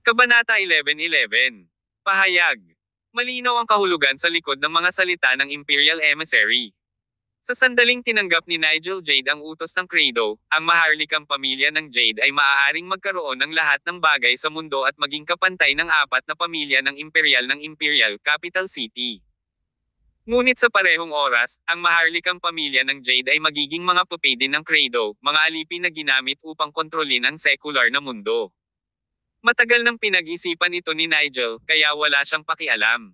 Kabanata 11:11. Pahayag. Malinaw ang kahulugan sa likod ng mga salita ng Imperial Emissary. Sa sandaling tinanggap ni Nigel Jade ang utos ng Credo, ang maharlikang pamilya ng Jade ay maaaring magkaroon ng lahat ng bagay sa mundo at maging kapantay ng apat na pamilya ng Imperial Capital City. Ngunit sa parehong oras, ang maharlikang pamilya ng Jade ay magiging mga puppet din ng Credo, mga alipin na ginamit upang kontrolin ang secular na mundo. Matagal nang pinag-isipan ito ni Nigel, kaya wala siyang pakialam.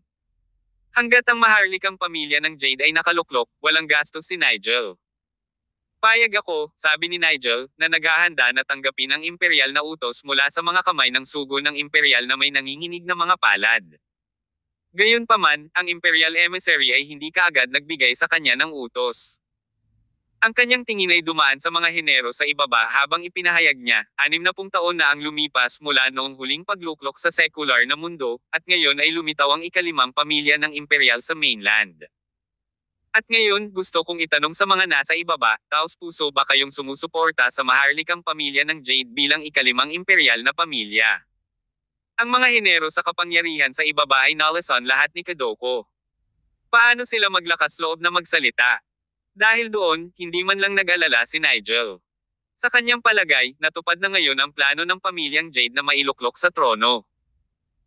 Hanggat ang maharlikang pamilya ng Jade ay nakaluklok, walang gastos si Nigel. Payag ako, sabi ni Nigel, na naghahanda na tanggapin ang imperial na utos mula sa mga kamay ng sugo ng imperial na may nanginginig na mga palad. Gayunpaman, ang Imperial Emissary ay hindi kaagad nagbigay sa kanya ng utos. Ang kanyang tingin ay dumaan sa mga henero sa ibaba habang ipinahayag niya, 60 taon na ang lumipas mula noong huling pagluklok sa secular na mundo, at ngayon ay lumitaw ang ikalimang pamilya ng imperial sa mainland. At ngayon, gusto kong itanong sa mga nasa ibaba, taos puso ba kayong sumusuporta sa maharlikang pamilya ng Jade bilang ikalimang imperial na pamilya? Ang mga henero sa kapangyarihan sa ibaba ay nalasan lahat ni Kadoko. Paano sila maglakas loob na magsalita? Dahil doon, hindi man lang nag-alala si Nigel. Sa kanyang palagay, natupad na ngayon ang plano ng pamilyang Jade na mailuklok sa trono.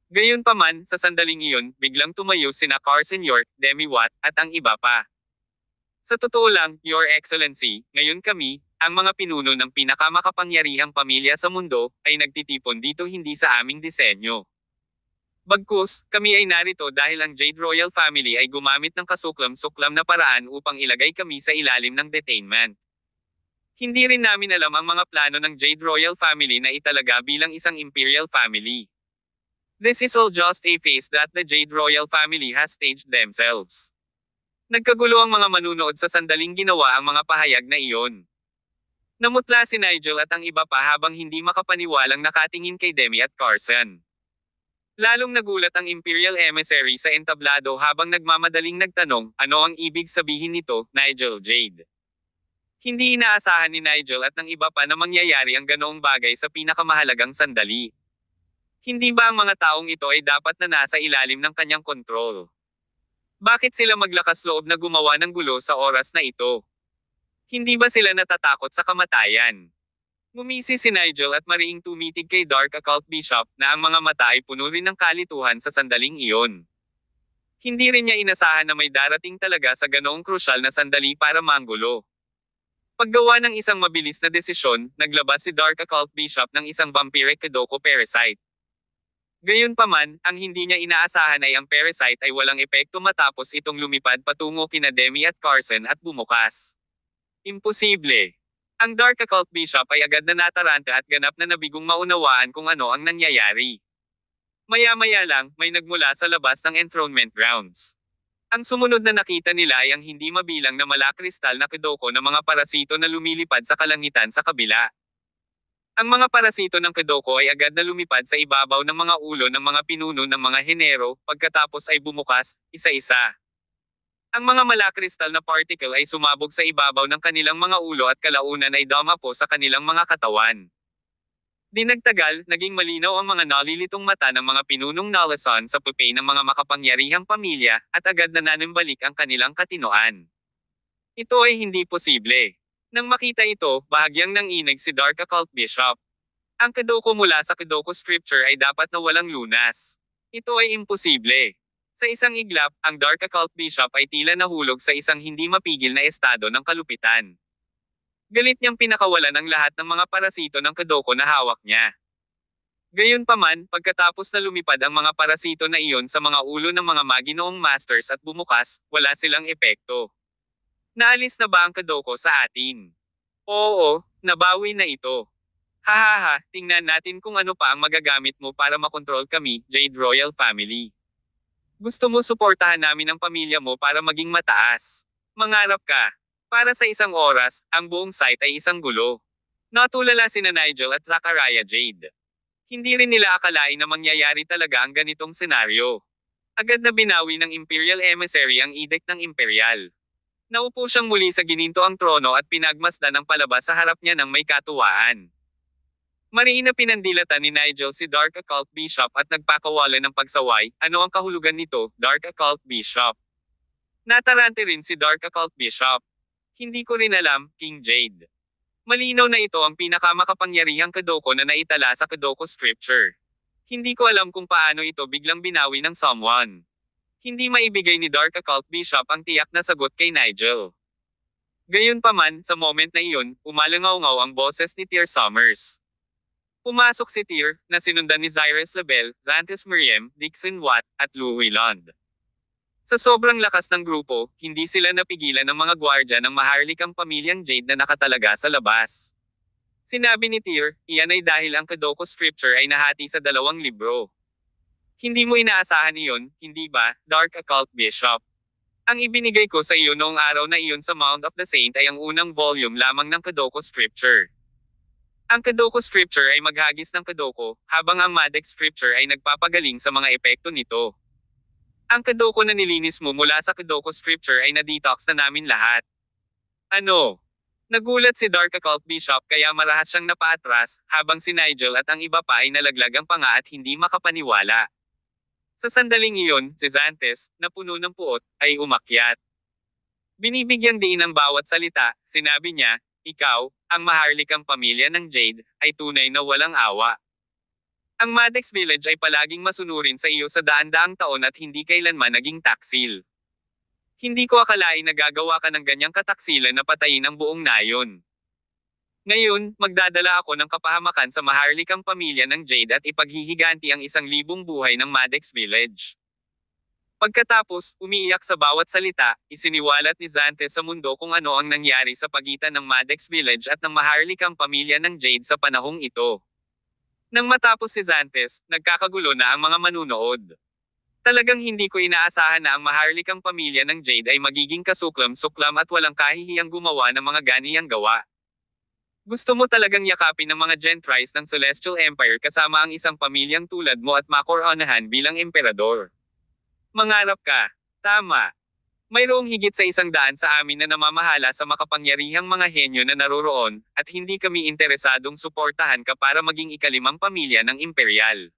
Gayunpaman, sa sandaling iyon, biglang tumayo sina Carson York, Demi Watt, at ang iba pa. Sa totoo lang, Your Excellency, ngayon kami, ang mga pinuno ng pinakamakapangyarihang pamilya sa mundo, ay nagtitipon dito hindi sa aming disenyo. Bagkus, kami ay narito dahil ang Jade Royal Family ay gumamit ng kasuklam-suklam na paraan upang ilagay kami sa ilalim ng detainment. Hindi rin namin alam ang mga plano ng Jade Royal Family na italaga bilang isang imperial family. This is all just a phase that the Jade Royal Family has staged themselves. Nagkagulo ang mga manunood sa sandaling ginawa ang mga pahayag na iyon. Namutla si Nigel at ang iba pa habang hindi makapaniwalang nakatingin kay Demi at Carson. Lalong nagulat ang Imperial Emissary sa entablado habang nagmamadaling nagtanong, ano ang ibig sabihin nito, Nigel Jade? Hindi inaasahan ni Nigel at ng iba pa na mangyayari ang ganoong bagay sa pinakamahalagang sandali. Hindi ba ang mga taong ito ay dapat na nasa ilalim ng kanyang kontrol? Bakit sila maglakas loob na gumawa ng gulo sa oras na ito? Hindi ba sila natatakot sa kamatayan? Ngumisi si Nigel at mariing tumitig kay Dark Occult Bishop na ang mga mata ay puno rin ng kalituhan sa sandaling iyon. Hindi rin niya inasahan na may darating talaga sa ganoong krusyal na sandali para manggulo. Paggawa ng isang mabilis na desisyon, naglabas si Dark Occult Bishop ng isang vampiric Kadoko parasite. Gayunpaman, ang hindi niya inaasahan ay ang parasite ay walang epekto matapos itong lumipad patungo kina Demi at Carson at bumukas. Imposible. Ang Dark Occult Bishop ay agad na nataranta at ganap na nabigong maunawaan kung ano ang nangyayari. Maya-maya lang, may nagmula sa labas ng enthronement grounds. Ang sumunod na nakita nila ay ang hindi mabilang na malakristal na Kadoko na mga parasito na lumilipad sa kalangitan sa kabila. Ang mga parasito ng Kadoko ay agad na lumipad sa ibabaw ng mga ulo ng mga pinuno ng mga henero, pagkatapos ay bumukas, isa-isa. Ang mga malakristal na particle ay sumabog sa ibabaw ng kanilang mga ulo at kalaunan ay dumapo sa kanilang mga katawan. Di nagtagal, naging malinaw ang mga nalilitong mata ng mga pinunong nalasan sa puppet ng mga makapangyarihang pamilya, at agad na nanimbalik ang kanilang katinoan. Ito ay hindi posible. Nang makita ito, bahagyang nanginig si Dark Occult Bishop. Ang Kadoko mula sa Kadoko Scripture ay dapat na walang lunas. Ito ay imposible. Sa isang iglap, ang Dark Occult Bishop ay tila nahulog sa isang hindi mapigil na estado ng kalupitan. Galit niyang pinakawalan ang lahat ng mga parasito ng Kadoko na hawak niya. Gayunpaman, pagkatapos na lumipad ang mga parasito na iyon sa mga ulo ng mga maginoong masters at bumukas, wala silang epekto. Naalis na ba ang Kadoko sa atin? Oo, nabawi na ito. Hahaha, tingnan natin kung ano pa ang magagamit mo para makontrol kami, Jade Royal Family. Gusto mo suportahan namin ang pamilya mo para maging mataas. Mangarap ka. Para sa isang oras, ang buong site ay isang gulo. Natulala sina Nigel at Zachariah Jade. Hindi rin nila akalain na mangyayari talaga ang ganitong senaryo. Agad na binawi ng Imperial Emissary ang edict ng Imperial. Naupo siyang muli sa gininto ang trono at pinagmasdan ang palabas sa harap niya ng may katuwaan. Mariin na pinandilatan ni Nigel si Dark Occult Bishop at nagpakawala ng pagsaway. Ano ang kahulugan nito, Dark Occult Bishop? Natarante rin si Dark Occult Bishop. Hindi ko rin alam, King Jade. Malinaw na ito ang pinakamakapangyarihang Kadoko na naitala sa Kadoko Scripture. Hindi ko alam kung paano ito biglang binawi ng someone. Hindi maibigay ni Dark Occult Bishop ang tiyak na sagot kay Nigel. Gayunpaman, sa moment na iyon, umalangaw-ngaw ang boses ni Tyr Summers. Pumasok si Tyr, na sinundan ni Cyrus Labelle, Xanthus Meriem, Dixon Watt, at Lou Wheeland. Sa sobrang lakas ng grupo, hindi sila napigilan ng mga gwardya ng maharlikang pamilyang Jade na nakatalaga sa labas. Sinabi ni Tyr, iyan ay dahil ang Kadoko Scripture ay nahati sa 2 libro. Hindi mo inaasahan iyon, hindi ba, Dark Occult Bishop? Ang ibinigay ko sa iyo noong araw na iyon sa Mount of the Saint ay ang unang volume lamang ng Kadoko Scripture. Ang Kadoko Scripture ay maghagis ng Kadoko, habang ang Madex Scripture ay nagpapagaling sa mga epekto nito. Ang Kadoko na nilinis mo mula sa Kadoko Scripture ay na-detox na namin lahat. Ano? Nagulat si Dark Occult Bishop kaya marahas siyang napaatras, habang si Nigel at ang iba pa ay nalaglag ang panga at hindi makapaniwala. Sa sandaling iyon, si Xanthus, na puno ng puot, ay umakyat. Binibigyang diin ang bawat salita, sinabi niya, ikaw, ang maharlikang pamilya ng Jade, ay tunay na walang awa. Ang Madex Village ay palaging masunurin sa iyo sa daan-daang taon at hindi kailanman naging taksil. Hindi ko akalain na gagawa ka ng ganyang kataksilan na patayin ang buong nayon. Ngayon, magdadala ako ng kapahamakan sa maharlikang pamilya ng Jade at ipaghihiganti ang 1,000 buhay ng Madex Village. Pagkatapos, umiiyak sa bawat salita, isiniwalat ni Xanthus sa mundo kung ano ang nangyari sa pagitan ng Madex Village at ng maharlikang pamilya ng Jade sa panahong ito. Nang matapos si Xanthus, nagkakagulo na ang mga manunood. Talagang hindi ko inaasahan na ang maharlikang pamilya ng Jade ay magiging kasuklam-suklam at walang kahihiyang gumawa ng mga ganiyang gawa. Gusto mo talagang yakapin ng mga gentries ng Celestial Empire kasama ang isang pamilyang tulad mo at makoronahan bilang emperador. Mangarap ka. Tama. Mayroong higit sa 100 sa amin na namamahala sa makapangyarihang mga henyo na naroroon, at hindi kami interesadong suportahan ka para maging ika-5 pamilya ng imperial.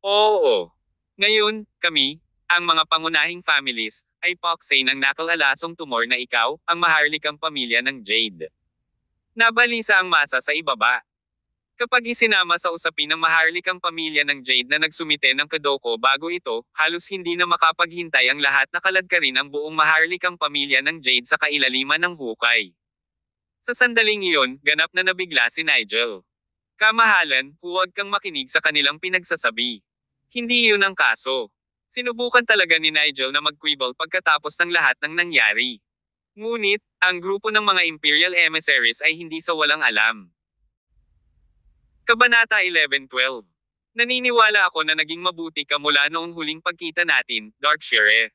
Oo. Ngayon, kami, ang mga pangunahing families, ay poksay ng nakalalasong tumor na ikaw, ang maharlikang pamilya ng Jade. Nabalisa ang masa sa ibaba. Kapag isinama sa usapin ng maharlikang pamilya ng Jade na nagsumite ng Kadoko bago ito, halos hindi na makapaghintay ang lahat na kaladkarin ang buong maharlikang pamilya ng Jade sa kailaliman ng hukay. Sa sandaling iyon, ganap na nabigla si Nigel. Kamahalan, huwag kang makinig sa kanilang pinagsasabi. Hindi iyon ang kaso. Sinubukan talaga ni Nigel na mag-quibble pagkatapos ng lahat ng nangyari. Ngunit, ang grupo ng mga Imperial Emissaries ay hindi sa walang alam. Kabanata 11-12. Naniniwala ako na naging mabuti ka mula noong huling pagkita natin, Darkshire.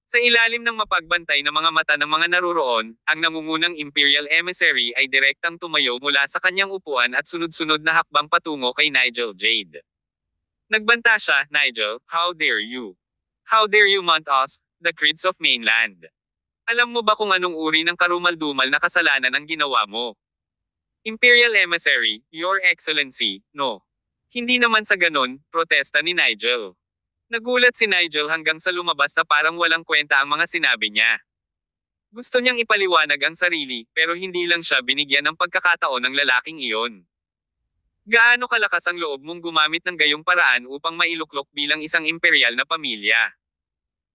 Sa ilalim ng mapagbantay na mga mata ng mga naroroon, ang nangungunang Imperial Emissary ay direktang tumayo mula sa kanyang upuan at sunod-sunod na hakbang patungo kay Nigel Jade. Nagbanta siya, Nigel, how dare you? How dare you mount us, the creeds of mainland? Alam mo ba kung anong uri ng karumaldumal na kasalanan ang ginawa mo? Imperial Emissary, Your Excellency, no. Hindi naman sa ganon, protesta ni Nigel. Nagulat si Nigel hanggang sa lumabas na parang walang kwenta ang mga sinabi niya. Gusto niyang ipaliwanag ang sarili, pero hindi lang siya binigyan ng pagkakataon ng lalaking iyon. Gaano kalakas ang loob mong gumamit ng gayong paraan upang mailuklok bilang isang imperial na pamilya?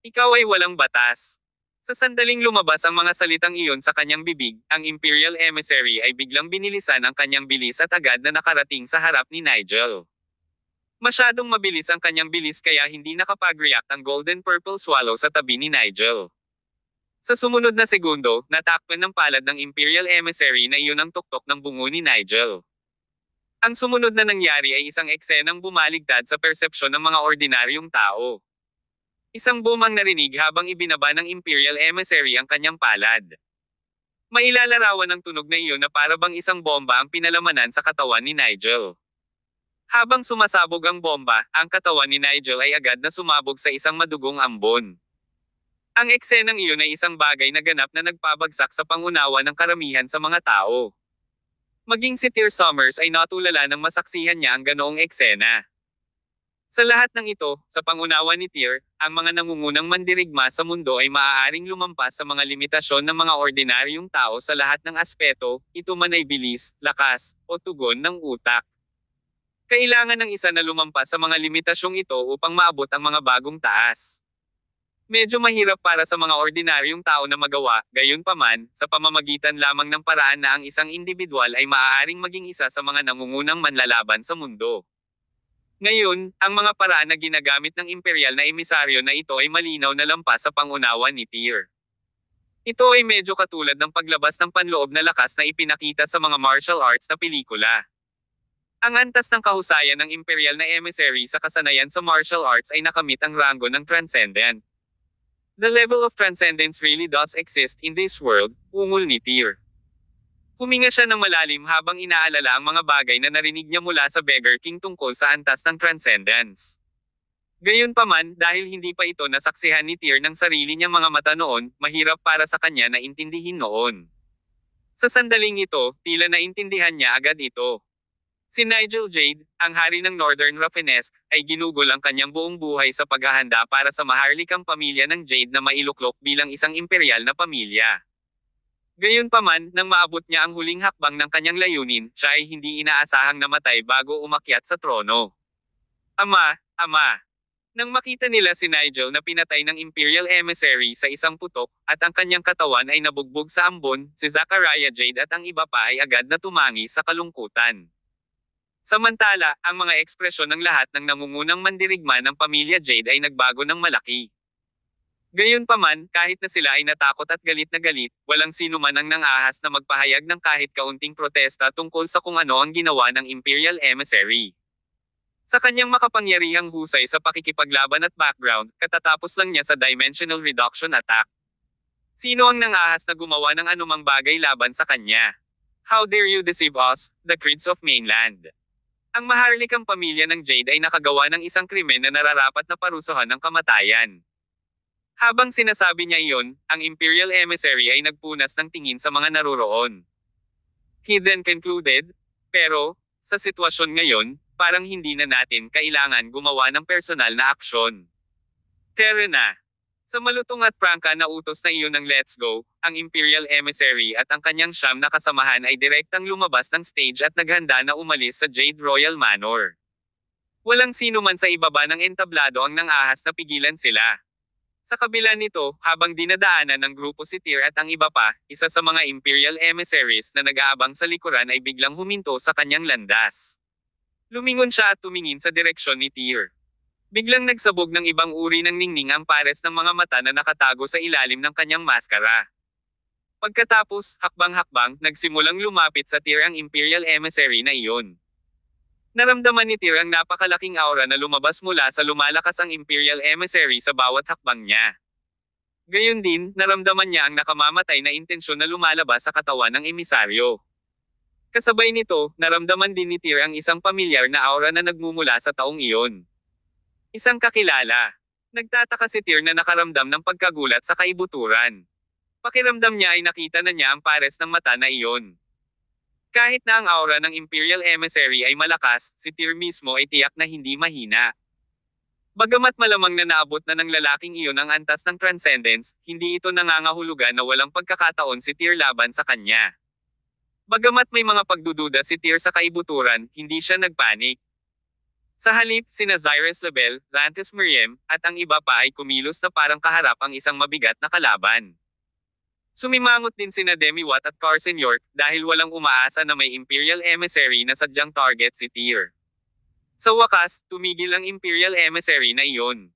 Ikaw ay walang batas. Sa sandaling lumabas ang mga salitang iyon sa kanyang bibig, ang Imperial Emissary ay biglang binilisan ang kanyang bilis at agad na nakarating sa harap ni Nigel. Masyadong mabilis ang kanyang bilis kaya hindi nakapag-react ang Golden Purple Swallow sa tabi ni Nigel. Sa sumunod na segundo, natakpan ng palad ng Imperial Emissary na iyon ang tuktok ng bungo ni Nigel. Ang sumunod na nangyari ay isang eksenang bumaligtad sa persepsyon ng mga ordinaryong tao. Isang boom ang narinig habang ibinaba ng Imperial Emissary ang kanyang palad. Mailalarawan ng tunog na iyon na para bang isang bomba ang pinalamanan sa katawan ni Nigel. Habang sumasabog ang bomba, ang katawan ni Nigel ay agad na sumabog sa isang madugong ambon. Ang eksenang iyon ay isang bagay na ganap na nagpabagsak sa pangunawa ng karamihan sa mga tao. Maging si Tyr Summers ay natulala nang masaksihan niya ang ganoong eksena. Sa lahat ng ito, sa pangunawa ni Tyr, ang mga nangungunang mandirigma sa mundo ay maaaring lumampas sa mga limitasyon ng mga ordinaryong tao sa lahat ng aspeto, ito man ay bilis, lakas, o tugon ng utak. Kailangan ng isa na lumampas sa mga limitasyong ito upang maabot ang mga bagong taas. Medyo mahirap para sa mga ordinaryong tao na magawa, gayunpaman, sa pamamagitan lamang ng paraan na ang isang individual ay maaaring maging isa sa mga nangungunang manlalaban sa mundo. Ngayon, ang mga paraan na ginagamit ng imperial na emisaryo na ito ay malinaw na lampas sa pangunawa ni Tyr. Ito ay medyo katulad ng paglabas ng panloob na lakas na ipinakita sa mga martial arts na pelikula. Ang antas ng kahusayan ng imperial na emissary sa kasanayan sa martial arts ay nakamit ang ranggo ng transcendent. The level of transcendence really does exist in this world, ungol ni Tyr. Huminga siya ng malalim habang inaalala ang mga bagay na narinig niya mula sa Beggar King tungkol sa antas ng transcendence. Gayunpaman, dahil hindi pa ito nasaksihan ni Tyr ng sarili niyang mga mata noon, mahirap para sa kanya na intindihin noon. Sa sandaling ito, tila naintindihan niya agad ito. Si Nigel Jade, ang hari ng Northern Rafinesque, ay ginugol ang kanyang buong buhay sa paghahanda para sa maharlikang pamilya ng Jade na mailuklok bilang isang imperial na pamilya. Gayunpaman, nang maabot niya ang huling hakbang ng kanyang layunin, siya ay hindi inaasahang namatay bago umakyat sa trono. Ama, Ama! Nang makita nila si Nigel na pinatay ng Imperial Emissary sa isang putok, at ang kanyang katawan ay nabugbog sa ambon, si Zachariah Jade at ang iba pa ay agad na tumangi sa kalungkutan. Samantala, ang mga ekspresyon ng lahat ng nangungunang mandirigma ng pamilya Jade ay nagbago ng malaki. Gayunpaman, kahit na sila ay natakot at galit na galit, walang sino man ang nang-ahas na magpahayag ng kahit kaunting protesta tungkol sa kung ano ang ginawa ng Imperial Emissary. Sa kanyang makapangyarihang husay sa pakikipaglaban at background, katatapos lang niya sa Dimensional Reduction Attack. Sino ang nang-ahas na gumawa ng anumang bagay laban sa kanya? How dare you deceive us, the Creeds of Mainland? Ang maharlikang pamilya ng Jade ay nakagawa ng isang krimen na nararapat na parusahan ng kamatayan. Habang sinasabi niya iyon, ang Imperial Emissary ay nagpunas ng tingin sa mga naroroon. He then concluded, pero, sa sitwasyon ngayon, parang hindi na natin kailangan gumawa ng personal na aksyon. Tara na! Sa malutong at prangka na utos na iyon ng Let's Go, ang Imperial Emissary at ang kanyang siyam na kasamahan ay direktang lumabas ng stage at naghanda na umalis sa Jade Royal Manor. Walang sino man sa ibaba ng entablado ang nang-ahas na pigilan sila. Sa kabila nito, habang dinadaanan ng grupo si Tyr at ang iba pa, isa sa mga Imperial Emissaries na nag-aabang sa likuran ay biglang huminto sa kanyang landas. Lumingon siya at tumingin sa direksyon ni Tyr. Biglang nagsabog ng ibang uri ng ningning ang pares ng mga mata na nakatago sa ilalim ng kanyang maskara. Pagkatapos, hakbang-hakbang, nagsimulang lumapit sa Tyr ang Imperial Emissary na iyon. Naramdaman ni Tyr ang napakalaking aura na lumabas mula sa lumalakas ang Imperial Emissary sa bawat hakbang niya. Gayon din, naramdaman niya ang nakamamatay na intensyon na lumalabas sa katawan ng emisaryo. Kasabay nito, naramdaman din ni Tyr ang isang pamilyar na aura na nagmumula sa taong iyon. Isang kakilala. Nagtataka si Tyr na nakaramdam ng pagkagulat sa kaibuturan. Pakiramdam niya ay nakita na niya ang pares ng mata na iyon. Kahit na ang aura ng Imperial Emissary ay malakas, si Tyr mismo ay tiyak na hindi mahina. Bagamat malamang na naabot na ng lalaking iyon ang antas ng transcendence, hindi ito nangangahulugan na walang pagkakataon si Tyr laban sa kanya. Bagamat may mga pagdududa si Tyr sa kaibuturan, hindi siya nagpanik. Sa halip, sina Zyrus Label, Xanthus Miriam, at ang iba pa ay kumilos na parang kaharap ang isang mabigat na kalaban. Sumimangot din sina Demi Watt at Carson York dahil walang umaasa na may Imperial Emissary na sadyang target si Tyr. Sa wakas, tumigil ang Imperial Emissary na iyon.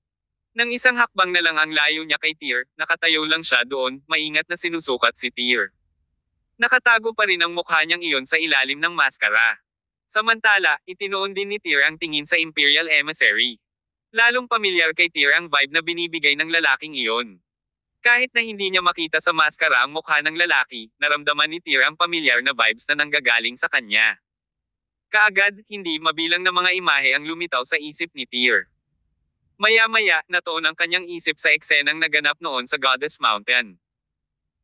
Nang isang hakbang na lang ang layo niya kay Tyr, nakatayo lang siya doon, maingat na sinusukat si Tyr. Nakatago pa rin ang mukha niyang iyon sa ilalim ng maskara. Samantala, itinuon din ni Tyr ang tingin sa Imperial Emissary. Lalong pamilyar kay Tyr ang vibe na binibigay ng lalaking iyon. Kahit na hindi niya makita sa maskara ang mukha ng lalaki, naramdaman ni Tyr ang pamilyar na vibes na nanggagaling sa kanya. Kaagad, hindi mabilang na mga imahe ang lumitaw sa isip ni Tyr. Maya-maya, natuon ang kanyang isip sa eksenang naganap noon sa Goddess Mountain.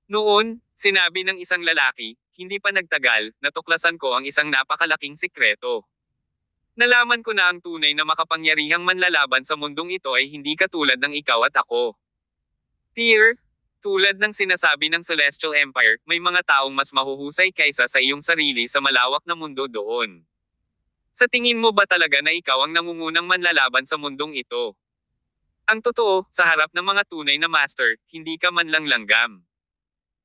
Noon, sinabi ng isang lalaki, hindi pa nagtagal, natuklasan ko ang isang napakalaking sikreto. Nalaman ko na ang tunay na makapangyarihang manlalaban sa mundong ito ay hindi katulad ng ikaw at ako. Tyr, tulad ng sinasabi ng Celestial Empire, may mga taong mas mahuhusay kaysa sa iyong sarili sa malawak na mundo doon. Sa tingin mo ba talaga na ikaw ang nangungunang manlalaban sa mundong ito? Ang totoo, sa harap ng mga tunay na master, hindi ka man lang langgam.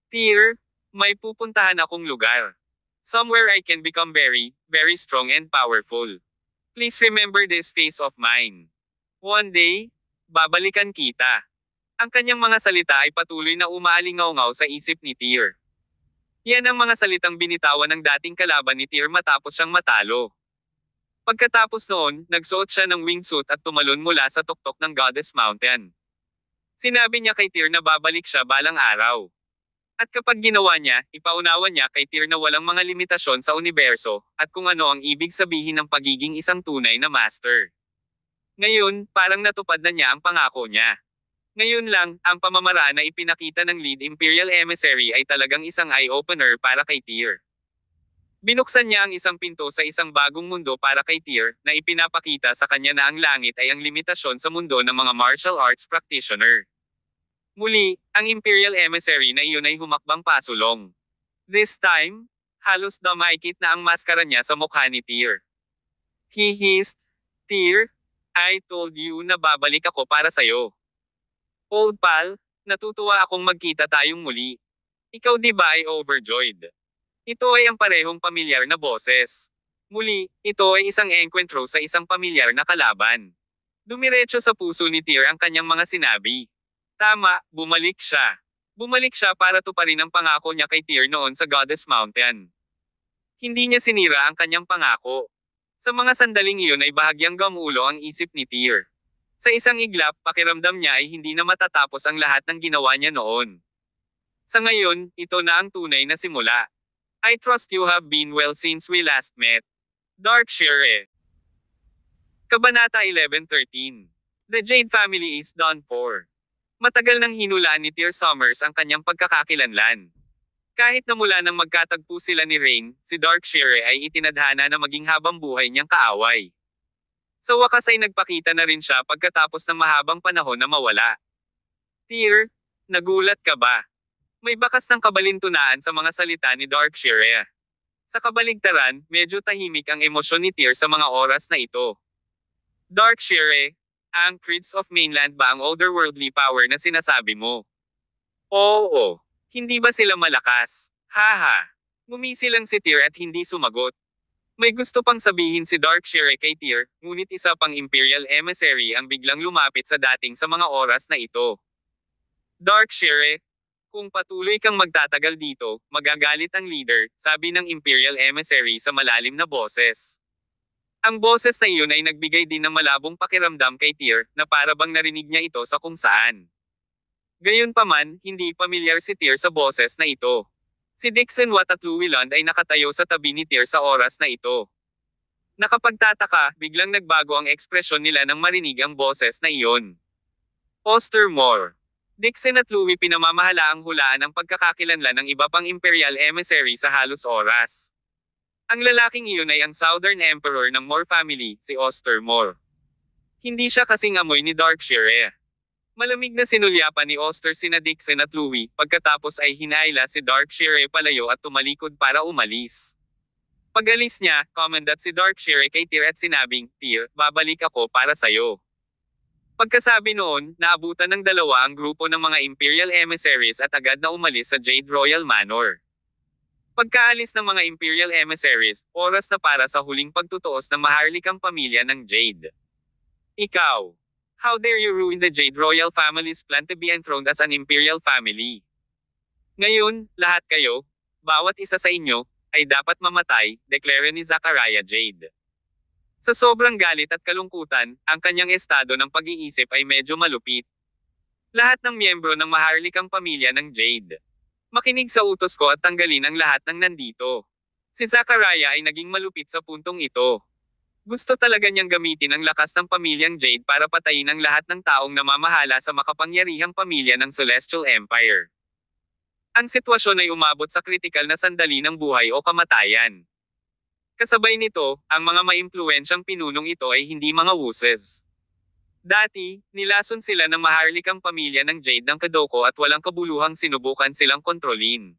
Tyr, may pupuntahan akong lugar. Somewhere I can become very, very strong and powerful. Please remember this face of mine. One day, babalikan kita. Ang kanyang mga salita ay patuloy na umaalingaw-ngaw sa isip ni Tyr. Yan ang mga salitang binitawan ng dating kalaban ni Tyr matapos siyang matalo. Pagkatapos noon, nagsuot siya ng wingsuit at tumalon mula sa tuktok ng Goddess Mountain. Sinabi niya kay Tyr na babalik siya balang araw. At kapag ginawa niya, ipaunawa niya kay Tyr na walang mga limitasyon sa universo, at kung ano ang ibig sabihin ng pagiging isang tunay na master. Ngayon, parang natupad na niya ang pangako niya. Ngayon lang, ang pamamaraan na ipinakita ng lead Imperial Emissary ay talagang isang eye-opener para kay Tyr. Binuksan niya ang isang pinto sa isang bagong mundo para kay Tyr, na ipinapakita sa kanya na ang langit ay ang limitasyon sa mundo ng mga martial arts practitioner. Muli, ang Imperial Emissary na iyon ay humakbang pasulong. This time, halos dumaikit na ang maskara niya sa mukha ni Tyr. He hissed, "Tyr, I told you na babalik ako para sayo. Old pal, natutuwa akong magkita tayong muli. Ikaw di ba ay overjoyed?" Ito ay ang parehong pamilyar na boses. Muli, ito ay isang enkwentro sa isang pamilyar na kalaban. Dumiretso sa puso ni Tyr ang kanyang mga sinabi. Tama, bumalik siya. Bumalik siya para tuparin ang pangako niya kay Tyr noon sa Goddess Mountain. Hindi niya sinira ang kanyang pangako. Sa mga sandaling iyon ay bahagyang gamulo ang isip ni Tyr. Sa isang iglap, pakiramdam niya ay hindi na matatapos ang lahat ng ginawa niya noon. Sa ngayon, ito na ang tunay na simula. I trust you have been well since we last met. Darkshire. Kabanata 11:13. The Jade family is done for. Matagal nang hinulaan ni Tyr Summers ang kanyang pagkakakilanlan. Kahit na mula nang magkatagpo sila ni Rain, si Darkshire ay itinadhana na maging habang buhay niyang kaaway. Sa wakas ay nagpakita na rin siya pagkatapos ng mahabang panahon na mawala. Tyr, nagulat ka ba? May bakas ng kabalintunaan sa mga salita ni Darkshire. Sa kabaligtaran, medyo tahimik ang emosyon ni Tyr sa mga oras na ito. Darkshire, ang Creeds of Mainland ba ang otherworldly power na sinasabi mo? Oo. Hindi ba sila malakas? Haha. Ngumisi lang si Tyr at hindi sumagot. May gusto pang sabihin si Darkshire kay Tyr, ngunit isa pang Imperial Emissary ang biglang lumapit sa dating sa mga oras na ito. Darkshire, kung patuloy kang magtatagal dito, magagalit ang leader, sabi ng Imperial Emissary sa malalim na boses. Ang boses na iyon ay nagbigay din ng malabong pakiramdam kay Tyr, na para bang narinig niya ito sa kung saan. Gayunpaman, hindi pamilyar si Tyr sa boses na ito. Si Dixon Watt at Louis Lund ay nakatayo sa tabi ni Tyr sa oras na ito. Nakapagtataka, biglang nagbago ang ekspresyon nila nang marinig ang boses na iyon. Ostermore. Dixon at Louis pinamamahala ang hulaan ng pagkakakilanlan ng iba pang Imperial Emissary sa halos oras. Ang lalaking iyon ay ang Southern Emperor ng Moore family, si Ostermore. Hindi siya kasing amoy ni Darkshire. Malamig na sinulyapan ni Oster sina Dixon at Louis, pagkatapos ay hinaila si Darkshire palayo at tumalikod para umalis. Pag-alis niya, commandant si Darkshire kay Tyr at sinabing, Tyr, babalik ako para sayo. Pagkasabi noon, naabutan ng dalawa ang grupo ng mga Imperial Emissaries at agad na umalis sa Jade Royal Manor. Pagkaalis ng mga Imperial Emissaries, oras na para sa huling pagtutuos ng maharlikang pamilya ng Jade. Ikaw. How dare you ruin the Jade Royal family's plan to be enthroned as an Imperial family? Ngayon, lahat kayo, bawat isa sa inyo, ay dapat mamatay, deklara ni Zachariah Jade. Sa sobrang galit at kalungkutan, ang kanyang estado ng pag-iisip ay medyo malupit. Lahat ng miyembro ng maharlikang pamilya ng Jade. Makinig sa utos ko at tanggalin ang lahat ng nandito. Si Zachariah ay naging malupit sa puntong ito. Gusto talaga niyang gamitin ang lakas ng pamilyang Jade para patayin ang lahat ng taong namamahala sa makapangyarihang pamilya ng Celestial Empire. Ang sitwasyon ay umabot sa kritikal na sandali ng buhay o kamatayan. Kasabay nito, ang mga maimpluwensyang pinunong ito ay hindi mga wuses. Dati, nilason sila ng maharlikang pamilya ng Jade ng Kadoko at walang kabuluhang sinubukan silang kontrolin.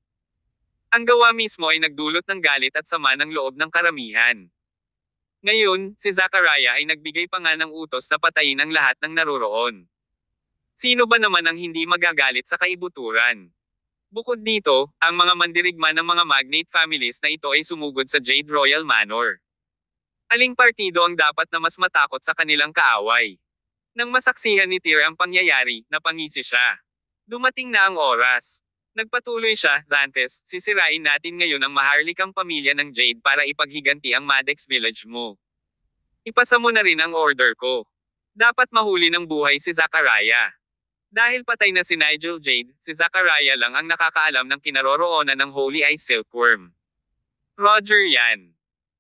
Ang gawa mismo ay nagdulot ng galit at sama ng loob ng karamihan. Ngayon, si Zachariah ay nagbigay pa nga ng utos na patayin ang lahat ng naroroon. Sino ba naman ang hindi magagalit sa kaibuturan? Bukod dito, ang mga mandirigma ng mga magnate families na ito ay sumugod sa Jade Royal Manor. Aling partido ang dapat na mas matakot sa kanilang kaaway? Nang masaksihan ni Tyr ang pangyayari, napangisi siya. Dumating na ang oras. Nagpatuloy siya, Xanthus, sisirain natin ngayon ang maharlikang pamilya ng Jade para ipaghiganti ang Maddox Village mo. Ipasa mo na rin ang order ko. Dapat mahuli ng buhay si Zachariah. Dahil patay na si Nigel Jade, si Zachariah lang ang nakakaalam ng kinaroroonan ng Holy Eye Silkworm. Roger yan.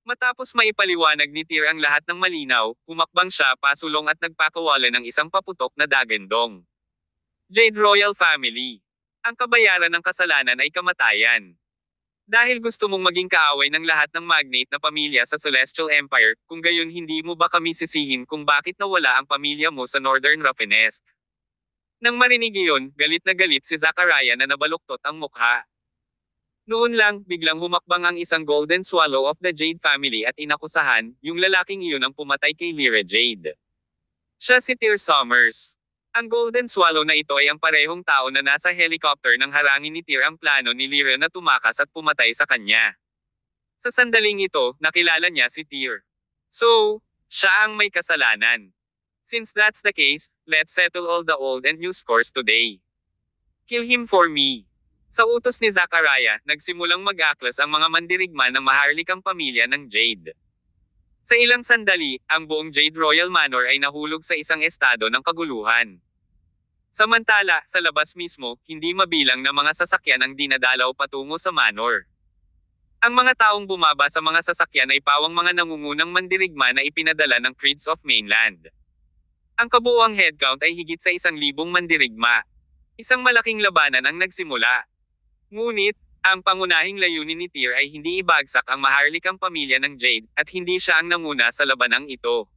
Matapos maipaliwanag ni Tyr ang lahat ng malinaw, humakbang siya pasulong at nagpakawala ng isang paputok na dagandong. Jade Royal Family. Ang kabayaran ng kasalanan ay kamatayan. Dahil gusto mong maging kaaway ng lahat ng magnate na pamilya sa Celestial Empire, kung gayon hindi mo ba kami sisihin kung bakit nawala ang pamilya mo sa Northern Rafinesque? Nang marinig iyon, galit na galit si Zachariah na nabaluktot ang mukha. Noon lang, biglang humakbang ang isang Golden Swallow of the Jade family at inakusahan, yung lalaking iyon ang pumatay kay Lyra Jade. Siya si Tyr Sommers. Ang Golden Swallow na ito ay ang parehong tao na nasa helicopter nang harangin ni Tyr ang plano ni Lyra na tumakas at pumatay sa kanya. Sa sandaling ito, nakilala niya si Tyr. So, siya ang may kasalanan. Since that's the case, let's settle all the old and new scores today. Kill him for me. Sa utos ni Zachariah, nagsimulang mag-aklas ang mga mandirigma ng maharlikang pamilya ng Jade. Sa ilang sandali, ang buong Jade Royal Manor ay nahulog sa isang estado ng kaguluhan. Samantala, sa labas mismo, hindi mabilang na mga sasakyan ang dinadalaw patungo sa manor. Ang mga taong bumaba sa mga sasakyan ay pawang mga nangungunang mandirigma na ipinadala ng Creeds of Mainland. Ang kabuuang headcount ay higit sa 1,000 mandirigma. Isang malaking labanan ang nagsimula. Ngunit, ang pangunahing layunin ni Tyr ay hindi ibagsak ang maharlikang pamilya ng Jade, at hindi siya ang nanguna sa labanang ito.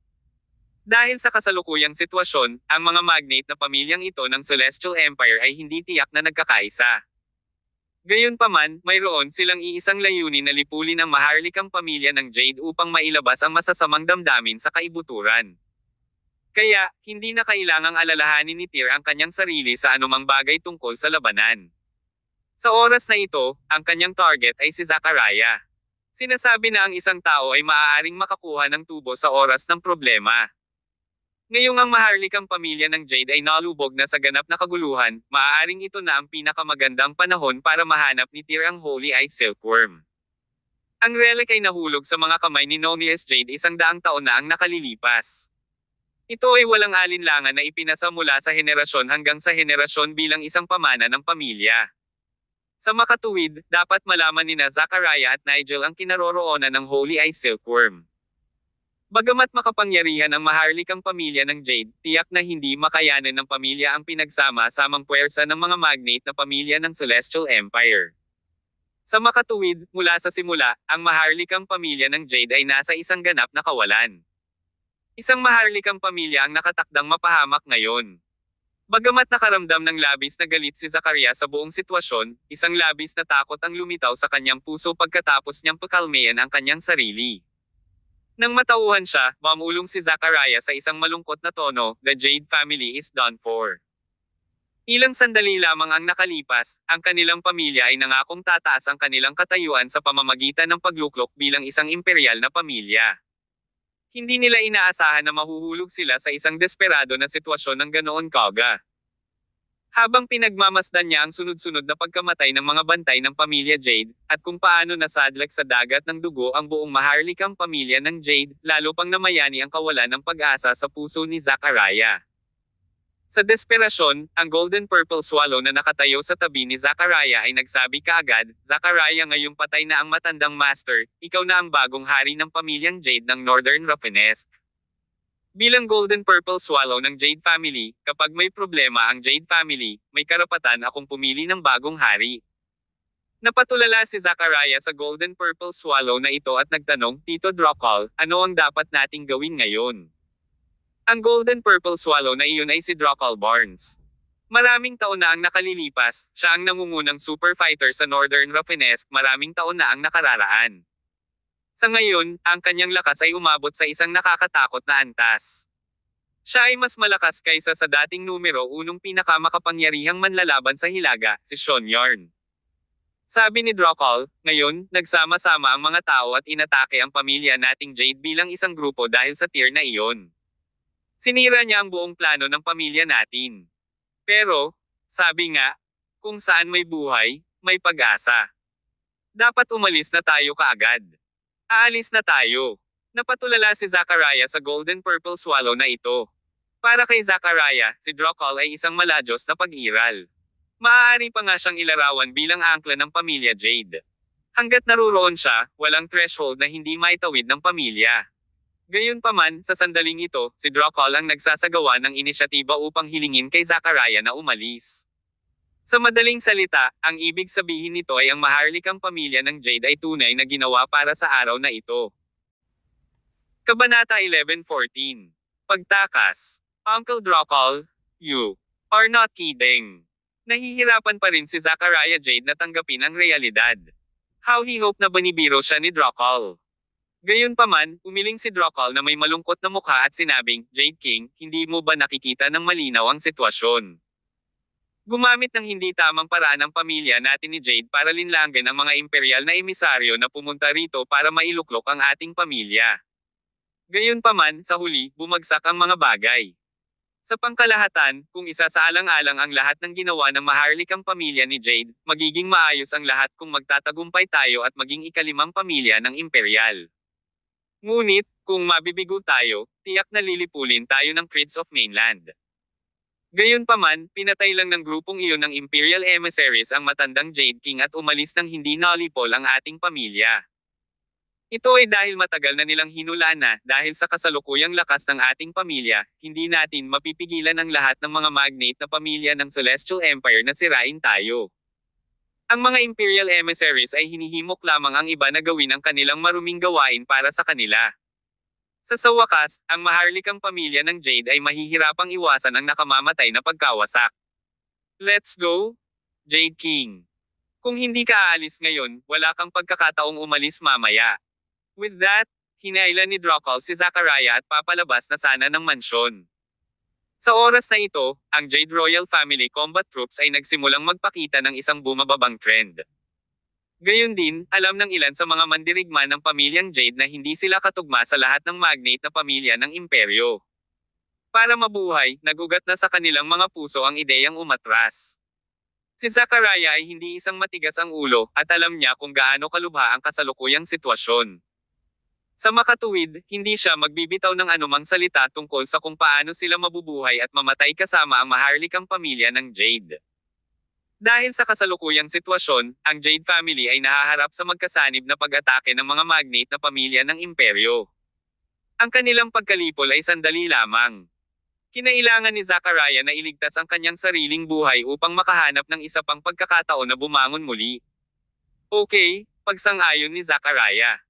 Dahil sa kasalukuyang sitwasyon, ang mga magnate na pamilyang ito ng Celestial Empire ay hindi tiyak na nagkakaisa. Gayunpaman, mayroon silang iisang layunin na lipulin ang maharlikang pamilya ng Jade upang mailabas ang masasamang damdamin sa kaibuturan. Kaya, hindi na kailangang alalahanin ni Tyr ang kanyang sarili sa anumang bagay tungkol sa labanan. Sa oras na ito, ang kanyang target ay si Zachariah. Sinasabi na ang isang tao ay maaaring makakuha ng tubo sa oras ng problema. Ngayong ang maharlikang pamilya ng Jade ay nalubog na sa ganap na kaguluhan, maaaring ito na ang pinakamagandang panahon para mahanap ni Tyr ang Holy Eye Silkworm. Ang relic ay nahulog sa mga kamay ni Nonius Jade 100 taon na ang nakalilipas. Ito ay walang alinlangan na ipinasa mula sa henerasyon hanggang sa henerasyon bilang isang pamana ng pamilya. Sa makatuwid, dapat malaman nina Zachariah at Nigel ang kinaroroonan ng Holy Eye Silkworm. Bagamat makapangyarihan ang maharlikang pamilya ng Jade, tiyak na hindi makayanan ng pamilya ang pinagsama-samang puwersa ng mga magnate na pamilya ng Celestial Empire. Sa makatuwid, mula sa simula, ang maharlikang pamilya ng Jade ay nasa isang ganap na kawalan. Isang maharlikang pamilya ang nakatakdang mapahamak ngayon. Bagamat nakaramdam ng labis na galit si Zachariah sa buong sitwasyon, isang labis na takot ang lumitaw sa kanyang puso pagkatapos niyang pakalmayan ang kanyang sarili. Nang matauhan siya, mamulong si Zachariah sa isang malungkot na tono, "The Jade family is done for." Ilang sandali lamang ang nakalipas, ang kanilang pamilya ay nangakong tataas ang kanilang katayuan sa pamamagitan ng pagluklok bilang isang imperial na pamilya. Hindi nila inaasahan na mahuhulog sila sa isang desperado na sitwasyon ng ganoon kaga. Habang pinagmamasdan niya ang sunod-sunod na pagkamatay ng mga bantay ng pamilya Jade, at kung paano nasadlak sa dagat ng dugo ang buong maharlikang pamilya ng Jade, lalo pang namayani ang kawalan ng pag-asa sa puso ni Zachariah. Sa desperasyon, ang Golden Purple Swallow na nakatayo sa tabi ni Zachariah ay nagsabi kaagad, "Zachariah, ngayong patay na ang matandang master, ikaw na ang bagong hari ng pamilyang Jade ng Northern Rafinesque." Bilang Golden Purple Swallow ng Jade family, kapag may problema ang Jade family, may karapatan akong pumili ng bagong hari. Napatulala si Zachariah sa Golden Purple Swallow na ito at nagtanong, Tito Drokol, ano ang dapat nating gawin ngayon? Ang Golden Purple Swallow na iyon ay si Drokol Barnes. Maraming taon na ang nakalilipas, siya ang nangungunang super fighter sa Northern Rafinesque, maraming taon na ang nakararaan. Sa ngayon, ang kanyang lakas ay umabot sa isang nakakatakot na antas. Siya ay mas malakas kaysa sa dating numero 1 pinakamakapangyarihang manlalaban sa Hilaga, si Sean Yarn. Sabi ni Drokol, ngayon, nagsama-sama ang mga tao at inatake ang pamilya nating Jade bilang isang grupo dahil sa tier na iyon. Sinira niya ang buong plano ng pamilya natin. Pero, sabi nga, kung saan may buhay, may pag-asa. Dapat umalis na tayo kaagad. Aalis na tayo. Napatulala si Zachariah sa Golden Purple Swallow na ito. Para kay Zachariah, si Drokol ay isang maladyos na pag-iral. Maaari pa nga siyang ilarawan bilang angkla ng pamilya Jade. Hanggat naruroon siya, walang threshold na hindi maitawid ng pamilya. Gayunpaman, sa sandaling ito, si Drokol ang nagsasagawa ng inisyatiba upang hilingin kay Zachariah na umalis. Sa madaling salita, ang ibig sabihin nito ay ang maharlikang pamilya ng Jade ay tunay na ginawa para sa araw na ito. Kabanata 11:14. Pagtakas. Uncle Drokol, you are not kidding. Nahihirapan pa rin si Zachariah Jade na tanggapin ang realidad. How he hoped na banibiro siya ni Drokol. Gayunpaman, umiling si Drokol na may malungkot na mukha at sinabing, Jade King, hindi mo ba nakikita ng malinaw ang sitwasyon? Gumamit ng hindi tamang paraan ang pamilya natin ni Jade para linlangin ang mga imperial na emisaryo na pumunta rito para mailuklok ang ating pamilya. Gayunpaman, sa huli, bumagsak ang mga bagay. Sa pangkalahatan, kung isasaalang-alang ang lahat ng ginawa ng maharlikang pamilya ni Jade, magiging maayos ang lahat kung magtatagumpay tayo at maging ikalimang pamilya ng imperial. Ngunit, kung mabibigo tayo, tiyak na lilipulin tayo ng Prince of Mainland. Gayunpaman, pinatay lang ng grupong iyon ng Imperial Emissaries ang matandang Jade King at umalis nang hindi nalipol ang ating pamilya. Ito ay dahil matagal na nilang hinulaan na, dahil sa kasalukuyang lakas ng ating pamilya, hindi natin mapipigilan ang lahat ng mga magnate na pamilya ng Celestial Empire na sirain tayo. Ang mga Imperial Emissaries ay hinihimok lamang ang iba na gawin ang kanilang maruming gawain para sa kanila. Sa wakas, ang maharlikang pamilya ng Jade ay mahihirapang iwasan ang nakamamatay na pagkawasak. Let's go, Jade King. Kung hindi ka aalis ngayon, wala kang pagkakataong umalis mamaya. With that, hinailan ni Drokol si Zachariah at papalabas na sana ng mansyon. Sa oras na ito, ang Jade Royal Family Combat Troops ay nagsimulang magpakita ng isang bumababang trend. Gayon din, alam ng ilan sa mga mandirigma ng pamilyang Jade na hindi sila katugma sa lahat ng magnate na pamilya ng imperyo. Para mabuhay, nagugat na sa kanilang mga puso ang ideyang umatras. Si Zachariah ay hindi isang matigas ang ulo, at alam niya kung gaano kalubha ang kasalukuyang sitwasyon. Sa makatuwid, hindi siya magbibitaw ng anumang salita tungkol sa kung paano sila mabubuhay at mamatay kasama ang maharlikang pamilya ng Jade. Dahil sa kasalukuyang sitwasyon, ang Jade family ay nahaharap sa magkasanib na pag-atake ng mga magnate na pamilya ng imperyo. Ang kanilang pagkalipol ay sandali lamang. Kinailangan ni Zachariah na iligtas ang kanyang sariling buhay upang makahanap ng isa pang pagkakataon na bumangon muli. Okay, pagsang-ayon ni Zachariah.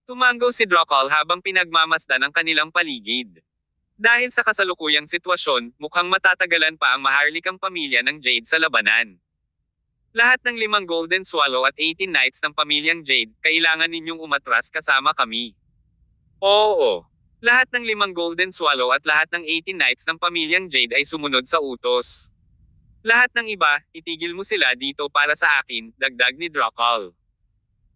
Tumanggaw si Drokol habang pinagmamasdan ang kanilang paligid. Dahil sa kasalukuyang sitwasyon, mukhang matatagalan pa ang maharlikang pamilya ng Jade sa labanan. Lahat ng 5 Golden Swallow at 18 Knights ng pamilyang Jade, kailangan ninyong umatras kasama kami. Oo. Lahat ng 5 Golden Swallow at lahat ng 18 Knights ng pamilyang Jade ay sumunod sa utos. Lahat ng iba, itigil mo sila dito para sa akin, dagdag ni Drokol.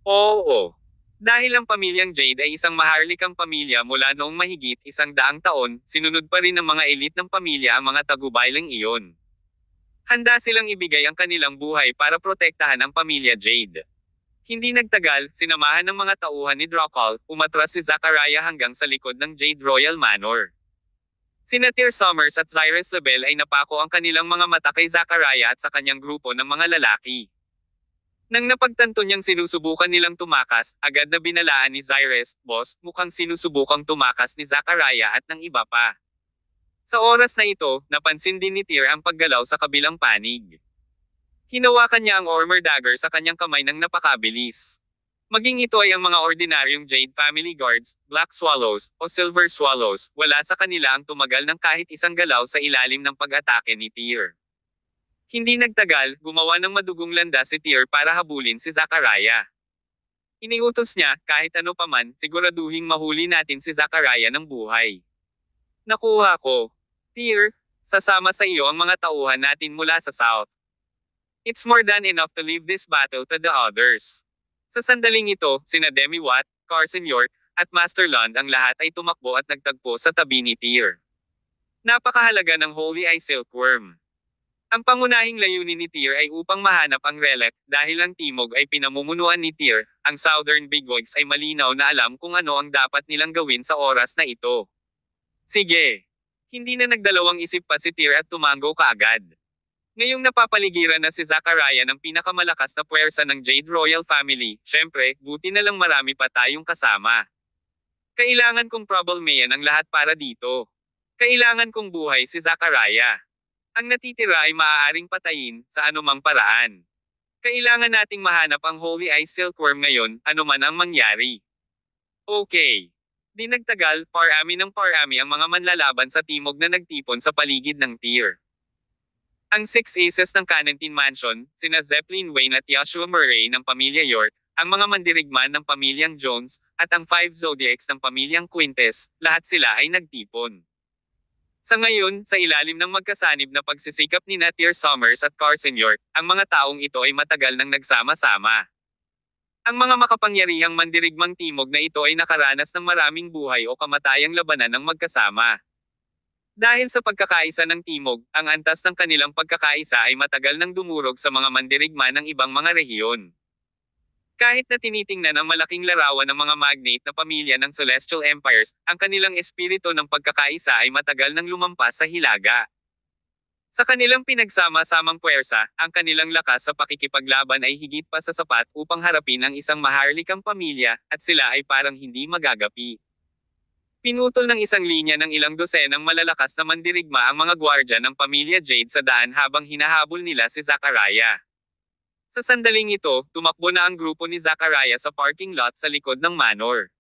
Oo. Dahil ang pamilyang Jade ay isang maharlikang pamilya mula noong mahigit 100 taon, sinunod pa rin ng mga elite ng pamilya ang mga tagubaylang iyon. Handa silang ibigay ang kanilang buhay para protektahan ang pamilya Jade. Hindi nagtagal, sinamahan ng mga tauhan ni Drokol, umatras si Zachariah hanggang sa likod ng Jade Royal Manor. Sina Tyr Summers at Cyrus Labelle ay napako ang kanilang mga mata kay Zachariah at sa kanyang grupo ng mga lalaki. Nang napagtanto niyang sinusubukan nilang tumakas, agad na binalaan ni Cyrus, Boss, mukhang sinusubukang tumakas ni Zachariah at ng iba pa. Sa oras na ito, napansin din ni Tyr ang paggalaw sa kabilang panig. Hinawakan niya ang armor dagger sa kanyang kamay ng napakabilis. Maging ito ay ang mga ordinaryong Jade Family Guards, Black Swallows, o Silver Swallows, wala sa kanila ang tumagal ng kahit isang galaw sa ilalim ng pag-atake ni Tyr. Hindi nagtagal, gumawa ng madugong landas si Tyr para habulin si Zachariah. Iniutos niya, kahit ano paman, siguraduhing mahuli natin si Zachariah ng buhay. Nakuha ko. Tyr, sasama sa iyo ang mga tauhan natin mula sa South. It's more than enough to leave this battle to the others. Sa sandaling ito, sina Demi Watt, Carson York, at Master Lund ang lahat ay tumakbo at nagtagpo sa tabi ni Tyr. Napakahalaga ng Holy Eye Silkworm. Ang pangunahing layunin ni Tyr ay upang mahanap ang relic, dahil ang timog ay pinamumunuan ni Tyr, ang Southern Bigwigs ay malinaw na alam kung ano ang dapat nilang gawin sa oras na ito. Sige. Hindi na nagdalawang isip pa si Tyr at tumango kaagad. Ngayong napapaligiran na si Zachariah ng pinakamalakas na puwersa ng Jade Royal Family, syempre, buti na lang marami pa tayong kasama. Kailangan kong problemayan ang lahat para dito. Kailangan kong buhay si Zachariah. Ang natitira ay maaaring patayin, sa anumang paraan. Kailangan nating mahanap ang Holy Eye Silkworm ngayon, anuman ang mangyari. Okay. Di nagtagal, parami ng parami ang mga manlalaban sa timog na nagtipon sa paligid ng Tyr. Ang Six Aces ng Canantine Mansion, sina Zeppelin Wayne at Joshua Murray ng pamilya York, ang mga mandirigman ng pamilyang Jones, at ang Five Zodiacs ng pamilyang Quintes, lahat sila ay nagtipon. Sa ngayon, sa ilalim ng magkasanib na pagsisikap ni Tyr Summers at Carson York, ang mga taong ito ay matagal nang nagsama-sama. Ang mga makapangyarihang mandirigmang timog na ito ay nakaranas ng maraming buhay o kamatayang labanan ng magkasama. Dahil sa pagkakaisa ng timog, ang antas ng kanilang pagkakaisa ay matagal nang dumurog sa mga mandirigma ng ibang mga rehiyon. Kahit na tinitingnan ng malaking larawan ng mga magnate na pamilya ng Celestial Empires, ang kanilang espiritu ng pagkakaisa ay matagal nang lumampas sa hilaga. Sa kanilang pinagsama-samang puwersa, ang kanilang lakas sa pakikipaglaban ay higit pa sa sapat upang harapin ang isang maharlikang pamilya, at sila ay parang hindi magagapi. Pinutol ng isang linya ng ilang dosenang malalakas na mandirigma ang mga gwardya ng pamilya Jade sa daan habang hinahabol nila si Zachariah. Sa sandaling ito, tumakbo na ang grupo ni Zachariah sa parking lot sa likod ng manor.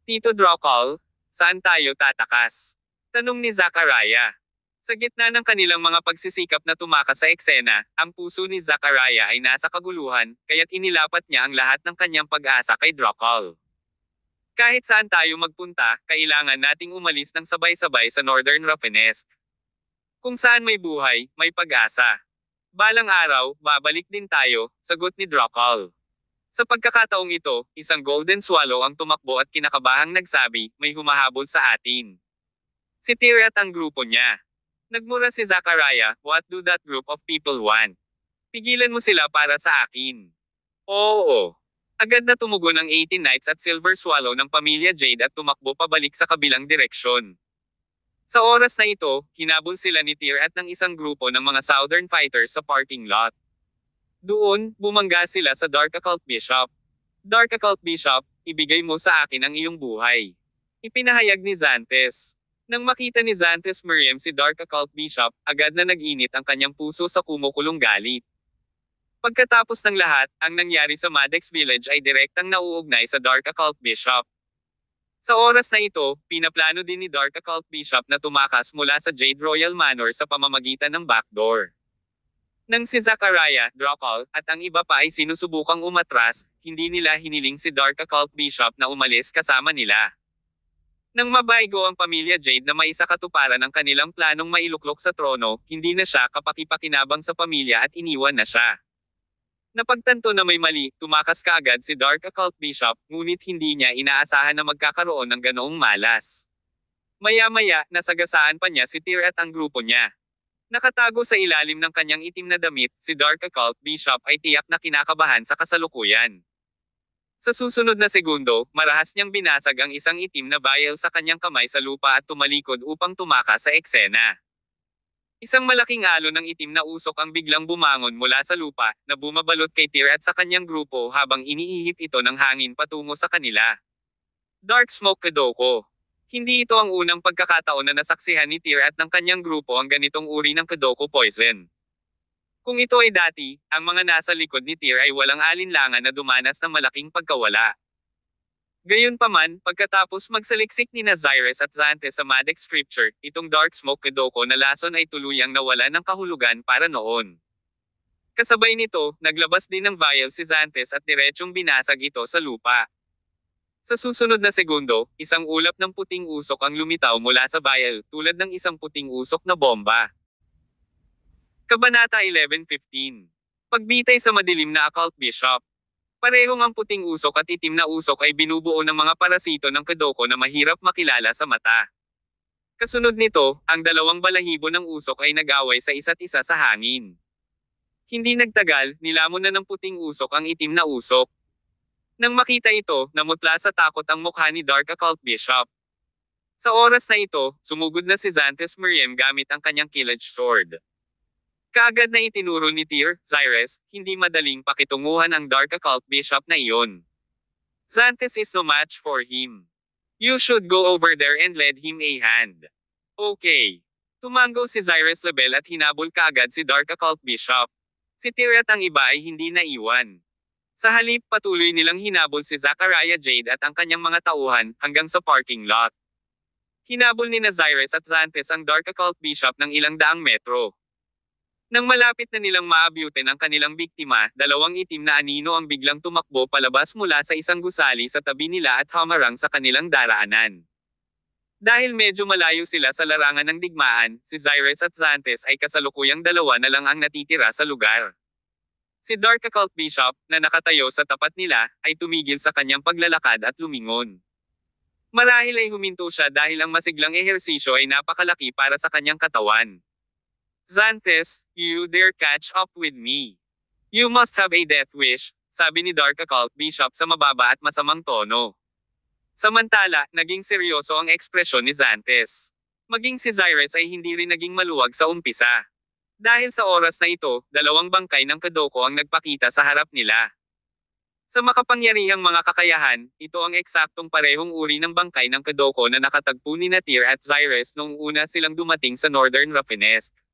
Tito Drockall, saan tayo tatakas? Tanong ni Zachariah. Sa gitna ng kanilang mga pagsisikap na tumakas sa eksena, ang puso ni Zachariah ay nasa kaguluhan, kaya't inilapat niya ang lahat ng kanyang pag-asa kay Drockall. Kahit saan tayo magpunta, kailangan nating umalis ng sabay-sabay sa Northern Rafinesque. Kung saan may buhay, may pag-asa. Balang araw, babalik din tayo, sagot ni Drockall. Sa pagkakataong ito, isang Golden Swallow ang tumakbo at kinakabahang nagsabi, may humahabol sa atin. Si Tyr at ang grupo niya. Nagmura si Zachariah, what do that group of people want? Pigilan mo sila para sa akin. Oo. Agad na tumugon ang 18 Knights at Silver Swallow ng pamilya Jade at tumakbo pabalik sa kabilang direksyon. Sa oras na ito, hinabol sila ni Tyr at ng isang grupo ng mga Southern Fighters sa parking lot. Doon, bumangga sila sa Dark Occult Bishop. Dark Occult Bishop, ibigay mo sa akin ang iyong buhay. Ipinahayag ni Xanthus. Nang makita ni Xanthus Miriam si Dark Occult Bishop, agad na nag-init ang kanyang puso sa kumukulong galit. Pagkatapos ng lahat, ang nangyari sa Maddox Village ay direktang nauugnay sa Dark Occult Bishop. Sa oras na ito, pinaplano din ni Dark Occult Bishop na tumakas mula sa Jade Royal Manor sa pamamagitan ng backdoor. Nang si Zachariah, Drockall, at ang iba pa ay sinusubukang umatras, hindi nila hiniling si Dark Occult Bishop na umalis kasama nila. Nang mabaygo ang pamilya Jade na maisakatuparan ang kanilang planong mailuklok sa trono, hindi na siya kapakipakinabang sa pamilya at iniwan na siya. Napagtanto na may mali, tumakas kaagad si Dark Occult Bishop, ngunit hindi niya inaasahan na magkakaroon ng ganoong malas. Maya-maya, nasagasaan pa niya si Tyr at ang grupo niya. Nakatago sa ilalim ng kanyang itim na damit, si Dark Occult Bishop ay tiyak na kinakabahan sa kasalukuyan. Sa susunod na segundo, marahas niyang binasag ang isang itim na vial sa kanyang kamay sa lupa at tumalikod upang tumakas sa eksena. Isang malaking alon ng itim na usok ang biglang bumangon mula sa lupa, na bumabalot kay Tyr at sa kanyang grupo habang iniihip ito ng hangin patungo sa kanila. Dark Smoke Kadoko. Hindi ito ang unang pagkakataon na nasaksihan ni Tyr at ng kanyang grupo ang ganitong uri ng Kadoko poison. Kung ito ay dati, ang mga nasa likod ni Tyr ay walang alinlangan na dumanas ng malaking pagkawala. Gayunpaman, pagkatapos magsaliksik ni Cyrus at Xantes sa Madex Scripture, itong Dark Smoke Kedoko na lason ay tuluyang nawala ng kahulugan para noon. Kasabay nito, naglabas din ng vial si Xantes at diretsyong binasag ito sa lupa. Sa susunod na segundo, isang ulap ng puting usok ang lumitaw mula sa vial, tulad ng isang puting usok na bomba. Kabanata 11:15. Pagbitay sa madilim na occult bishop. Parehong ang puting usok at itim na usok ay binubuo ng mga parasito ng Kedoko na mahirap makilala sa mata. Kasunod nito, ang dalawang balahibo ng usok ay nag-away sa isa't isa sa hangin. Hindi nagtagal, nilamon na ng puting usok ang itim na usok. Nang makita ito, namutla sa takot ang mukha ni Dark Occult Bishop. Sa oras na ito, sumugod na si Xantes Miriam gamit ang kanyang Killage Sword. Kaagad na itinuro ni Tyr, Cyrus, hindi madaling pakitunguhan ang Dark Occult Bishop na iyon. Xantes is no match for him. You should go over there and lend him a hand. Okay. Tumango si Cyrus Label at hinabol kaagad si Dark Occult Bishop. Si Tyr at ang iba ay hindi naiwan. Sa halip patuloy nilang hinabol si Zachariah Jade at ang kanyang mga tauhan hanggang sa parking lot. Hinabol ni Cyrus at Xantes ang Dark Occult Bishop ng ilang daang metro. Nang malapit na nilang maabutin ang kanilang biktima, dalawang itim na anino ang biglang tumakbo palabas mula sa isang gusali sa tabi nila at hamarang sa kanilang daraanan. Dahil medyo malayo sila sa larangan ng digmaan, si Cyrus at Xantes ay kasalukuyang dalawa na lang ang natitira sa lugar. Si Dark Occult Bishop, na nakatayo sa tapat nila, ay tumigil sa kanyang paglalakad at lumingon. Marahil ay huminto siya dahil ang masiglang ehersisyo ay napakalaki para sa kanyang katawan. Xantes, you dare catch up with me. You must have a death wish, sabi ni Dark Occult Bishop sa mababa at masamang tono. Samantala, naging seryoso ang ekspresyon ni Xantes. Maging si Cyrus ay hindi rin naging maluwag sa umpisa. Dahil sa oras na ito, dalawang bangkay ng Kedoko ang nagpakita sa harap nila. Sa makapangyarihang mga kakayahan, ito ang eksaktong parehong uri ng bangkay ng Kedoko na nakatagpo ni Tyr at Cyrus noong una silang dumating sa Northern Rafinesque.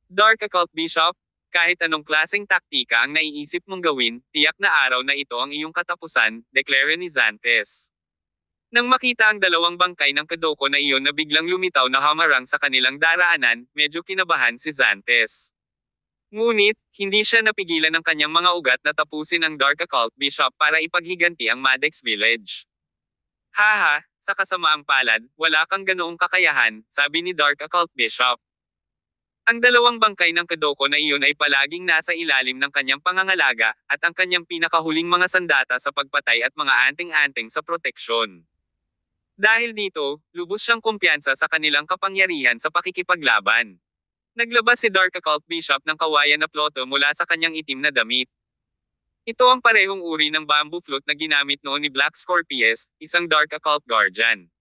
Dark Occult Bishop, kahit anong klaseng taktika ang naiisip mong gawin, tiyak na araw na ito ang iyong katapusan, deklara ni Xantes. Nang makita ang dalawang bangkay ng Kedoko na iyon na biglang lumitaw na hamarang sa kanilang daraanan, medyo kinabahan si Xantes. Ngunit, hindi siya napigilan ng kanyang mga ugat na tapusin ang Dark Occult Bishop para ipaghiganti ang Madex Village. Haha, sa kasamaang palad, wala kang ganoong kakayahan, sabi ni Dark Occult Bishop. Ang dalawang bangkay ng Kedoko na iyon ay palaging nasa ilalim ng kanyang pangangalaga, at ang kanyang pinakahuling mga sandata sa pagpatay at mga anting-anting sa proteksyon. Dahil dito, lubos siyang kumpiyansa sa kanilang kapangyarihan sa pakikipaglaban. Naglabas si Dark Occult Bishop ng kawayan na ploto mula sa kanyang itim na damit. Ito ang parehong uri ng bamboo flute na ginamit noon ni Black Scorpius, isang Dark Occult Guardian.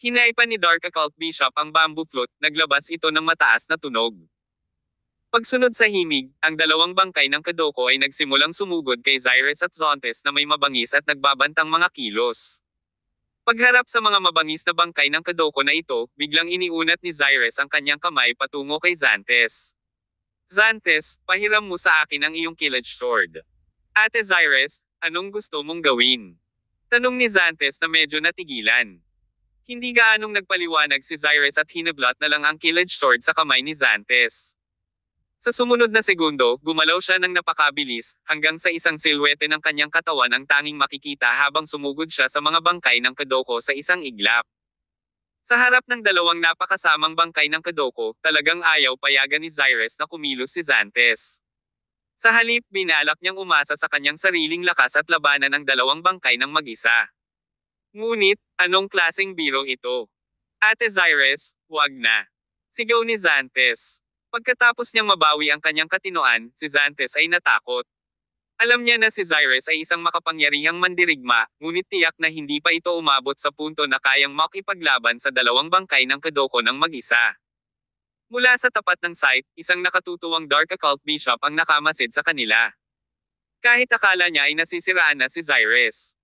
Hinaipan ni Dark Occult Bishop ang bamboo flute, naglabas ito ng mataas na tunog. Pagsunod sa himig, ang dalawang bangkay ng Kedoko ay nagsimulang sumugod kay Cyrus at Xantes na may mabangis at nagbabantang mga kilos. Pagharap sa mga mabangis na bangkay ng Kedoko na ito, biglang iniunat ni Cyrus ang kanyang kamay patungo kay Xantes. Xantes, pahiram mo sa akin ang iyong Killage Sword. Ate Cyrus, anong gusto mong gawin? Tanong ni Xantes na medyo natigilan. Hindi gaanong nagpaliwanag si Cyrus at hinablot na lang ang Killage Sword sa kamay ni Xantes. Sa sumunod na segundo, gumalaw siya ng napakabilis, hanggang sa isang silhwete ng kanyang katawan ang tanging makikita habang sumugod siya sa mga bangkay ng Kedoko sa isang iglap. Sa harap ng dalawang napakasamang bangkay ng Kedoko, talagang ayaw payagan ni Cyrus na kumilos si Xantes. Sa halip, binalak niyang umasa sa kanyang sariling lakas at labanan ang dalawang bangkay ng mag-isa. Ngunit, anong klaseng biro ito? Ate Cyrus, wag na. Sigaw ni Xantes. Pagkatapos niyang mabawi ang kanyang katinoan, si Xantes ay natakot. Alam niya na si Cyrus ay isang makapangyarihang mandirigma, ngunit tiyak na hindi pa ito umabot sa punto na kayang makipaglaban sa dalawang bangkay ng Kedoko ng mag-isa. Mula sa tapat ng site, isang nakatutuwang Dark Occult Bishop ang nakamasid sa kanila. Kahit akala niya ay nasisiraan na si Cyrus.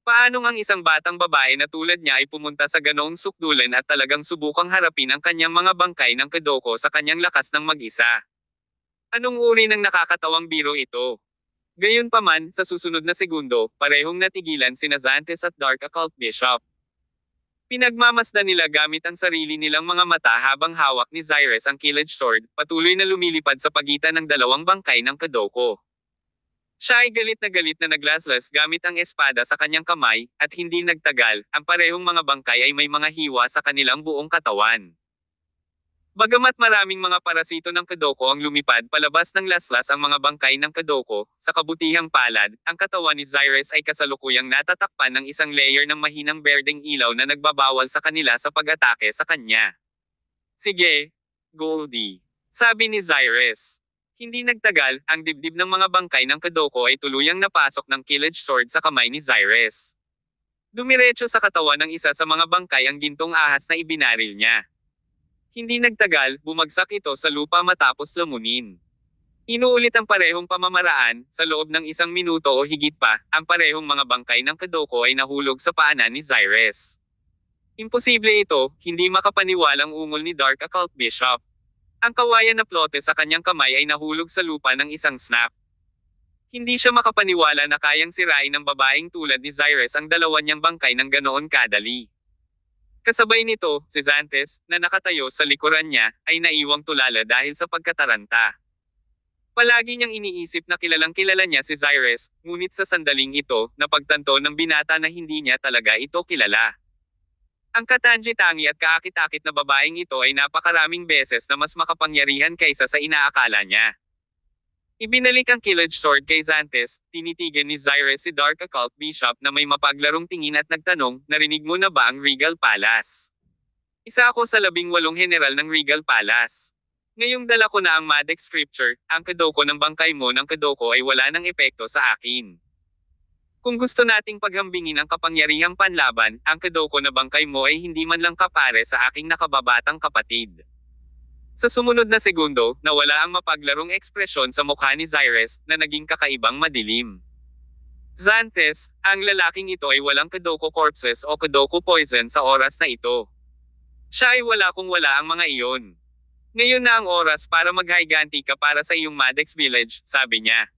Paano ang isang batang babae na tulad niya ay pumunta sa ganoong sukdulan at talagang subukang harapin ang kanyang mga bangkay ng Kedoko sa kanyang lakas ng mag-isa? Anong uri ng nakakatawang biro ito? Gayunpaman, sa susunod na segundo, parehong natigilan sina Xantes at Dark Occult Bishop. Pinagmamasdan nila gamit ang sarili nilang mga mata habang hawak ni Cyrus ang Killage Sword, patuloy na lumilipad sa pagitan ng dalawang bangkay ng Kadoko. Siya ay galit na naglaslas gamit ang espada sa kanyang kamay, at hindi nagtagal, ang parehong mga bangkay ay may mga hiwa sa kanilang buong katawan. Bagamat maraming mga parasito ng Kadoko ang lumipad palabas ng laslas ang mga bangkay ng Kadoko, sa kabutihang palad, ang katawan ni Cyrus ay kasalukuyang natatakpan ng isang layer ng mahinang berdeng ilaw na nagbabawal sa kanila sa pag-atake sa kanya. Sige, Goldie, sabi ni Cyrus. Hindi nagtagal, ang dibdib ng mga bangkay ng Kadoko ay tuluyang napasok ng Killage Sword sa kamay ni Cyrus. Dumiretso sa katawan ng isa sa mga bangkay ang gintong ahas na ibinaril niya. Hindi nagtagal, bumagsak ito sa lupa matapos lamunin. Inuulit ang parehong pamamaraan, sa loob ng 1 minuto o higit pa, ang parehong mga bangkay ng Kadoko ay nahulog sa paanan ni Cyrus. Imposible ito, hindi makapaniwalang ungol ni Dark Occult Bishop. Ang kawayan na plote sa kanyang kamay ay nahulog sa lupa ng isang snap. Hindi siya makapaniwala na kayang sirain ng babaeng tulad ni Cyrus ang dalawa niyang bangkay ng ganoon kadali. Kasabay nito, si Xantes, na nakatayo sa likuran niya, ay naiwang tulala dahil sa pagkataranta. Palagi niyang iniisip na kilalang-kilala niya si Cyrus, ngunit sa sandaling ito, napagtanto ng binata na hindi niya talaga ito kilala. Ang katangi-tangi at kaakit-akit na babaeng ito ay napakaraming beses na mas makapangyarihan kaysa sa inaakala niya. Ibinalik ang Killage Sword kay Xantes, tinitigan ni Cyrus si Dark Occult Bishop na may mapaglarong tingin at nagtanong, narinig mo na ba ang Regal Palace? Isa ako sa 18 general ng Regal Palace. Ngayong dala ko na ang Madex Scripture, ang Kadoko ng bangkay mo ng Kadoko ay wala ng epekto sa akin. Kung gusto nating paghambingin ang kapangyarihang panlaban, ang Kadoko na bangkay mo ay hindi man lang kapare sa aking nakababatang kapatid. Sa sumunod na segundo, nawala ang mapaglarong ekspresyon sa mukha ni Cyrus, na naging kakaibang madilim. Xantes, ang lalaking ito ay walang Kadoko corpses o Kadoko poison sa oras na ito. Siya ay wala kung wala ang mga iyon. Ngayon na ang oras para maghiganti ka para sa iyong Madex Village, sabi niya.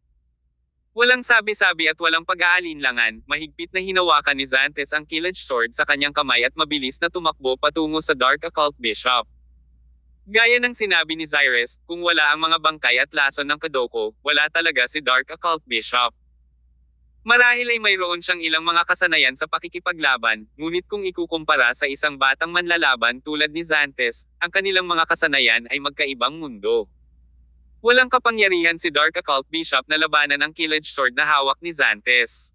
Walang sabi-sabi at walang pag-aalinlangan, mahigpit na hinawakan ni Xantes ang Killage Sword sa kanyang kamay at mabilis na tumakbo patungo sa Dark Occult Bishop. Gaya ng sinabi ni Cyrus, kung wala ang mga bangkay at lason ng Kadoko, wala talaga si Dark Occult Bishop. Marahil ay mayroon siyang ilang mga kasanayan sa pakikipaglaban, ngunit kung ikukumpara sa isang batang manlalaban tulad ni Xantes, ang kanilang mga kasanayan ay magkaibang mundo. Walang kapangyarihan si Dark Occult Bishop na labanan ang Killage Sword na hawak ni Xantes.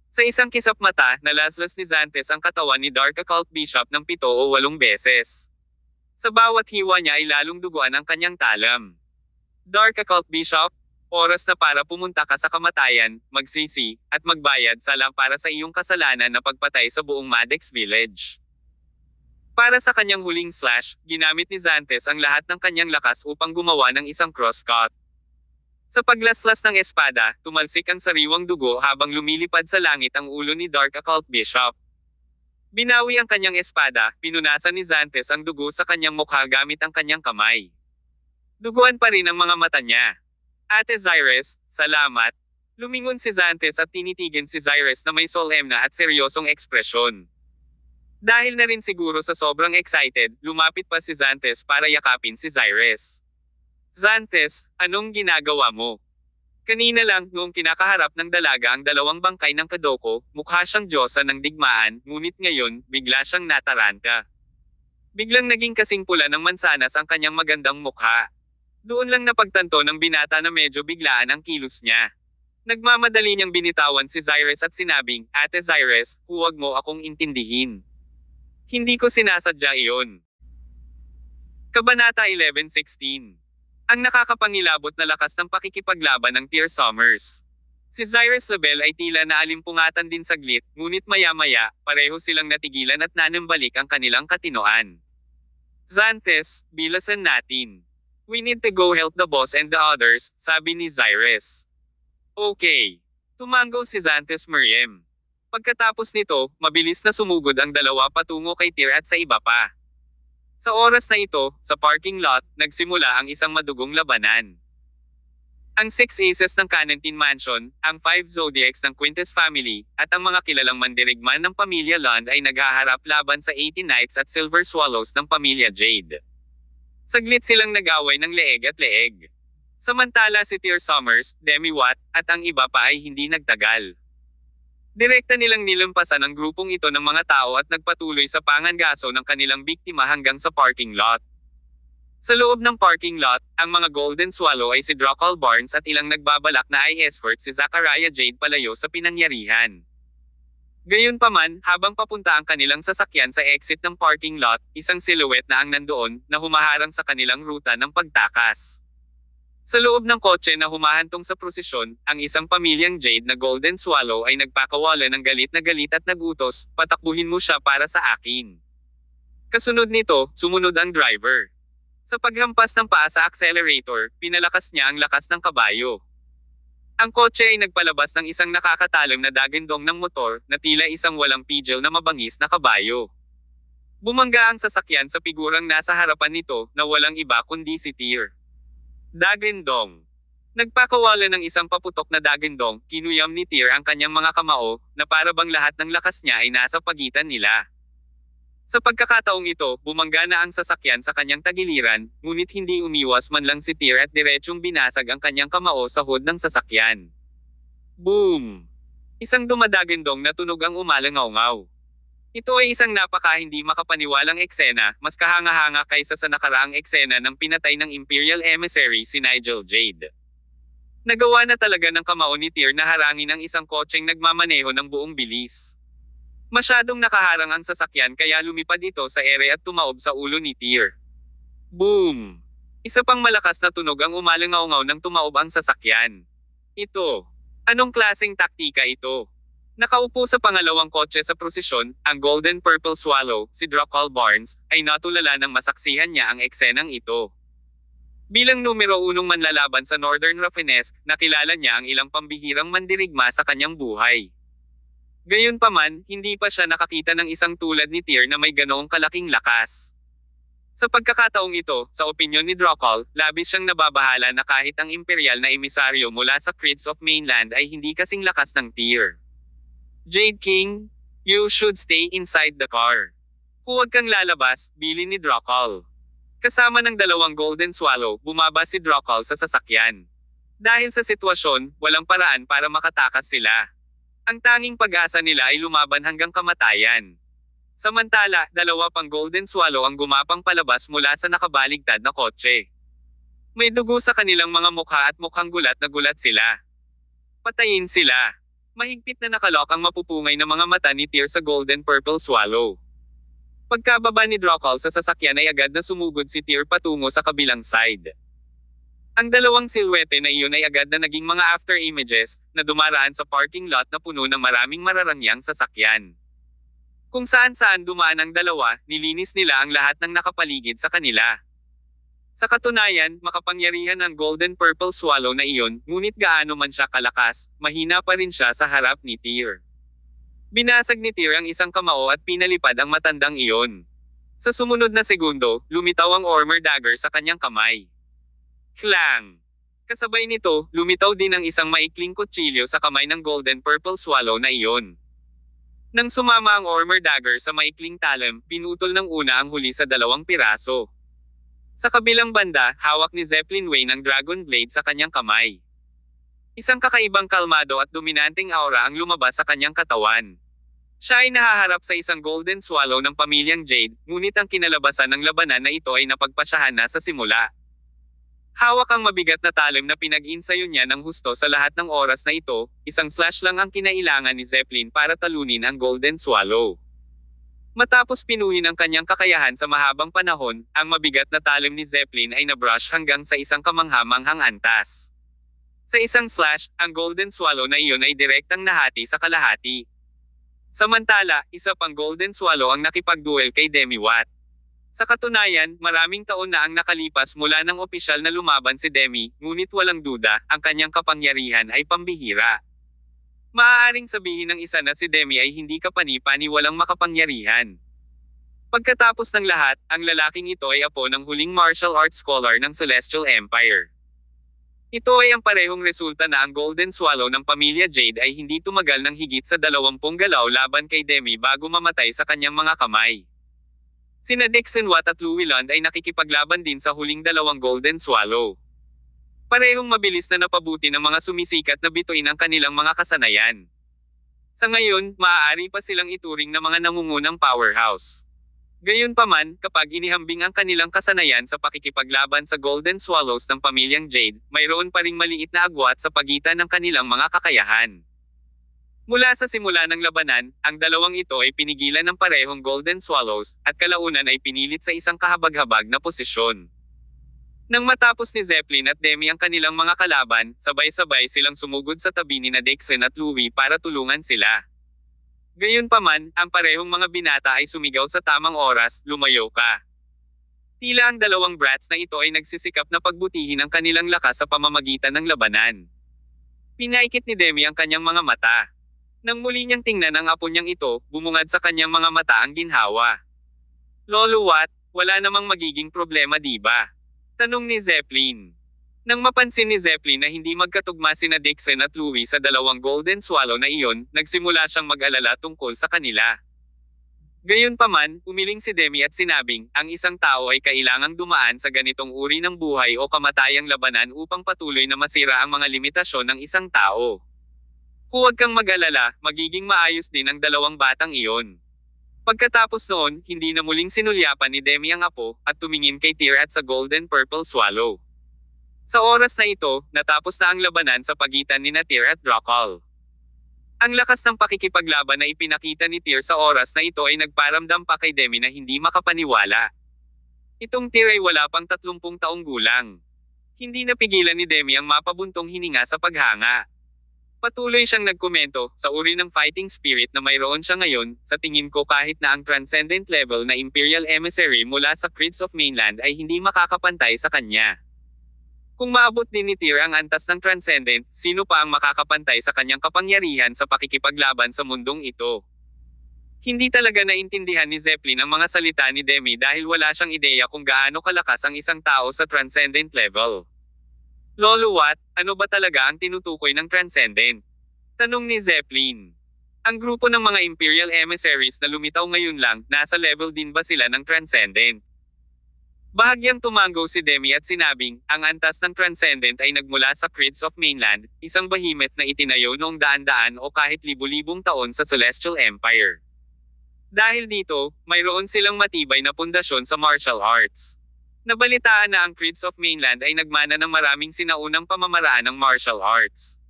Sa isang kisap mata, nalaslas ni Xantes ang katawan ni Dark Occult Bishop ng 7 o 8 beses. Sa bawat hiwa niya ay lalong duguan ang kanyang talam. Dark Occult Bishop, oras na para pumunta ka sa kamatayan, magsisi, at magbayad sala para sa iyong kasalanan na pagpatay sa buong Madex Village. Para sa kanyang huling slash, ginamit ni Xantes ang lahat ng kanyang lakas upang gumawa ng isang crosscut. Sa paglaslas ng espada, tumalsik ang sariwang dugo habang lumilipad sa langit ang ulo ni Dark Occult Bishop. Binawi ang kanyang espada, pinunasan ni Xantes ang dugo sa kanyang mukha gamit ang kanyang kamay. Duguan pa rin ang mga mata niya. Ate Cyrus, salamat. Lumingon si Xantes at tinitigan si Cyrus na may solemna at seryosong ekspresyon. Dahil na rin siguro sa sobrang excited, lumapit pa si Xantes para yakapin si Cyrus. Xantes, anong ginagawa mo? Kanina lang, noong kinakaharap ng dalaga ang dalawang bangkay ng Kadoko, mukha siyang diyosa ng digmaan, ngunit ngayon, bigla siyang nataranta. Biglang naging kasing pula ng mansanas ang kanyang magandang mukha. Doon lang napagtanto ng binata na medyo biglaan ang kilos niya. Nagmamadali niyang binitawan si Cyrus at sinabing, Ate Cyrus, huwag mo akong intindihin. Hindi ko sinasadya iyon. Kabanata 11:16. Ang nakakapangilabot na lakas ng pakikipaglaban ng Tear Summers. Si Cyrus Label ay tila naalimpungatan din saglit, ngunit maya-maya, pareho silang natigilan at nanambalik ang kanilang katinoan. Xantes, bilasan natin. We need to go help the boss and the others, sabi ni Cyrus. Okay. Tumango si Xantes Meriem. Pagkatapos nito, mabilis na sumugod ang dalawa patungo kay Tyr at sa iba pa. Sa oras na ito, sa parking lot, nagsimula ang isang madugong labanan. Ang 6 Aces ng Canentine Mansion, ang 5 Zodiacs ng Quintes Family, at ang mga kilalang mandirigman ng pamilya Lund ay naghaharap laban sa 18 Knights at Silver Swallows ng pamilya Jade. Saglit silang nag-away ng leeg at leeg. Samantala si Tyr Summers, Demi Watt, at ang iba pa ay hindi nagtagal. Direkta nilang nilampasan ang grupong ito ng mga tao at nagpatuloy sa pangangaso ng kanilang biktima hanggang sa parking lot. Sa loob ng parking lot, ang mga Golden Swallow ay si Drockal Barnes at ilang nagbabalak na i-escort si Zachariah Jade palayo sa pinangyarihan. Gayunpaman, habang papunta ang kanilang sasakyan sa exit ng parking lot, isang silhouette na ang nandoon, na humaharang sa kanilang ruta ng pagtakas. Sa loob ng kotse na humahantong sa prosesyon, ang isang pamilyang Jade na Golden Swallow ay nagpakawala ng galit at nagutos, "Patakbuhin mo siya para sa akin." Kasunod nito, sumunod ang driver. Sa paghampas ng paa sa accelerator, pinalakas niya ang lakas ng kabayo. Ang kotse ay nagpalabas ng isang nakakatalim na dagandong ng motor, na tila isang walang pigil na mabangis na kabayo. Bumangga ang sasakyan sa figurang nasa harapan nito, na walang iba kundi si Tyr. Dagandong. Nagpakawala ng isang paputok na dagandong, kinuyam ni Tyr ang kanyang mga kamao, na para bang lahat ng lakas niya ay nasa pagitan nila. Sa pagkakataong ito, bumangga na ang sasakyan sa kanyang tagiliran, ngunit hindi umiwas man lang si Tyr at diretsyong binasag ang kanyang kamao sa hood ng sasakyan. Boom! Isang dumadagandong na tunog ang umalangaw-ngaw. Ito ay isang napaka-hindi makapaniwalang eksena, mas kahanga-hanga kaysa sa nakaraang eksena ng pinatay ng Imperial Emissary si Nigel Jade. Nagawa na talaga ng kamao ni Tyr na harangin ang isang kotseng nagmamaneho ng buong bilis. Masyadong nakaharang ang sasakyan kaya lumipad ito sa ere at tumaob sa ulo ni Tyr. Boom! Isa pang malakas na tunog ang umalangaw-ngaw nang tumaob ang sasakyan. Ito. Anong klaseng taktika ito? Nakaupo sa pangalawang kotse sa prosesyon, ang Golden Purple Swallow, si Drockal Barnes, ay natulala nang masaksihan niya ang eksenang ito. Bilang numero 1 manlalaban sa Northern Rafinesque, nakilala niya ang ilang pambihirang mandirigma sa kanyang buhay. Gayunpaman, hindi pa siya nakakita ng isang tulad ni Tyr na may ganoong kalaking lakas. Sa pagkakataong ito, sa opinyon ni Drockal, labis siyang nababahala na kahit ang imperial na emisaryo mula sa Krids of Mainland ay hindi kasing lakas ng Tyr. Jade King, you should stay inside the car. Huwag kang lalabas, bilin ni Drockal. Kasama ng dalawang Golden Swallow, bumaba si Drockal sa sasakyan. Dahil sa sitwasyon, walang paraan para makatakas sila. Ang tanging pag-asa nila ay lumaban hanggang kamatayan. Samantala, dalawa pang Golden Swallow ang gumapang palabas mula sa nakabaligtad na kotse. May dugo sa kanilang mga mukha at mukhang gulat na gulat sila. Patayin sila. Mahigpit na nakalok ang mapupungay na mga mata ni Tyr sa Golden Purple Swallow. Pagkababa ni Drockal sa sasakyan ay agad na sumugod si Tyr patungo sa kabilang side. Ang dalawang silhouette na iyon ay agad na naging mga after images, na dumaraan sa parking lot na puno ng maraming mararangyang sasakyan. Kung saan-saan dumaan ang dalawa, nilinis nila ang lahat ng nakapaligid sa kanila. Sa katunayan, makapangyarihan ang Golden Purple Swallow na iyon, ngunit gaano man siya kalakas, mahina pa rin siya sa harap ni Tyr. Binasag ni Tyr ang isang kamao at pinalipad ang matandang iyon. Sa sumunod na segundo, lumitaw ang armor dagger sa kanyang kamay. Klang! Kasabay nito, lumitaw din ang isang maikling kutsilyo sa kamay ng Golden Purple Swallow na iyon. Nang sumama ang armor dagger sa maikling talim, pinutol ng una ang huli sa 2 piraso. Sa kabilang banda, hawak ni Zeppelin Wayne ang Dragon Blade sa kanyang kamay. Isang kakaibang kalmado at dominanteng aura ang lumabas sa kanyang katawan. Siya ay nahaharap sa isang Golden Swallow ng pamilyang Jade, ngunit ang kinalabasan ng labanan na ito ay napagpasyahan na sa simula. Hawak ang mabigat na talim na pinag-insayo niya ng husto sa lahat ng oras na ito, isang slash lang ang kinailangan ni Zeppelin para talunin ang Golden Swallow. Matapos pinuhin ang kanyang kakayahan sa mahabang panahon, ang mabigat na talim ni Zeppelin ay nabrush hanggang sa isang kamangha-manghang antas. Sa isang slash, ang Golden Swallow na iyon ay direktang nahati sa kalahati. Samantala, isa pang Golden Swallow ang nakipagduel kay Demi Watt. Sa katunayan, maraming taon na ang nakalipas mula nang opisyal na lumaban si Demi, ngunit walang duda, ang kanyang kapangyarihan ay pambihira. Maaaring sabihin ng isa na si Demi ay hindi kapani-paniwalang makapangyarihan. Pagkatapos ng lahat, ang lalaking ito ay apo ng huling martial arts scholar ng Celestial Empire. Ito ay ang parehong resulta na ang Golden Swallow ng pamilya Jade ay hindi tumagal ng higit sa 20 galaw laban kay Demi bago mamatay sa kanyang mga kamay. Sina Dixon Watt at Louis Lund ay nakikipaglaban din sa huling dalawang Golden Swallow. Parehong mabilis na napabuti ng mga sumisikat na bituin ang kanilang mga kasanayan. Sa ngayon, maaari pa silang ituring na mga nangungunang powerhouse. Gayunpaman, kapag inihambing ang kanilang kasanayan sa pakikipaglaban sa Golden Swallows ng pamilyang Jade, mayroon pa ring maliit na agwat sa pagitan ng kanilang mga kakayahan. Mula sa simula ng labanan, ang dalawang ito ay pinigilan ng parehong Golden Swallows, at kalaunan ay pinilit sa isang kahabag-habag na posisyon. Nang matapos ni Zeppelin at Demi ang kanilang mga kalaban, sabay-sabay silang sumugod sa tabi ni Dixon at Louis para tulungan sila. Gayunpaman, ang parehong mga binata ay sumigaw sa tamang oras, "Lumayo ka." Tila ang dalawang brats na ito ay nagsisikap na pagbutihin ang kanilang lakas sa pamamagitan ng labanan. Pinaikit ni Demi ang kanyang mga mata. Nang muli niyang tingnan ang apo niyang ito, bumungad sa kanyang mga mata ang ginhawa. "Lolo Watt, wala namang magiging problema di ba?" Tanong ni Zeppelin. Nang mapansin ni Zeppelin na hindi magkatugma sina Dixon at Louis sa dalawang Golden Swallow na iyon, nagsimula siyang mag-alala tungkol sa kanila. Gayunpaman, umiling si Demi at sinabing, ang isang tao ay kailangang dumaan sa ganitong uri ng buhay o kamatayang labanan upang patuloy na masira ang mga limitasyon ng isang tao. Huwag kang mag-alala, magiging maayos din ang dalawang batang iyon. Pagkatapos noon, hindi na muling sinulyapan ni Demi ang apo, at tumingin kay Tear at sa Golden Purple Swallow. Sa oras na ito, natapos na ang labanan sa pagitan ni Tear at Drakal. Ang lakas ng pakikipaglaban na ipinakita ni Tear sa oras na ito ay nagparamdam pa kay Demi na hindi makapaniwala. Itong Tear ay wala pang 30 taong gulang. Hindi napigilan ni Demi ang mapabuntong hininga sa paghanga. Patuloy siyang nagkomento, sa uri ng fighting spirit na mayroon siya ngayon, sa tingin ko kahit na ang transcendent level na Imperial Emissary mula sa Creeds of Mainland ay hindi makakapantay sa kanya. Kung maabot din ni Tear ang antas ng transcendent, sino pa ang makakapantay sa kanyang kapangyarihan sa pakikipaglaban sa mundong ito? Hindi talaga naintindihan ni Zeppelin ang mga salita ni Demi dahil wala siyang ideya kung gaano kalakas ang isang tao sa transcendent level. "Lolo Watt, ano ba talaga ang tinutukoy ng transcendent?" Tanong ni Zeppelin. Ang grupo ng mga Imperial Emissaries na lumitaw ngayon lang, nasa level din ba sila ng transcendent? Bahagyang tumango si Demi at sinabing, ang antas ng transcendent ay nagmula sa Creeds of Mainland, isang behemoth na itinayo noong daan-daan o kahit libu-libong taon sa Celestial Empire. Dahil dito, mayroon silang matibay na pundasyon sa martial arts. Nabalitaan na ang Creeds of Mainland ay nagmana ng maraming sinaunang pamamaraan ng martial arts.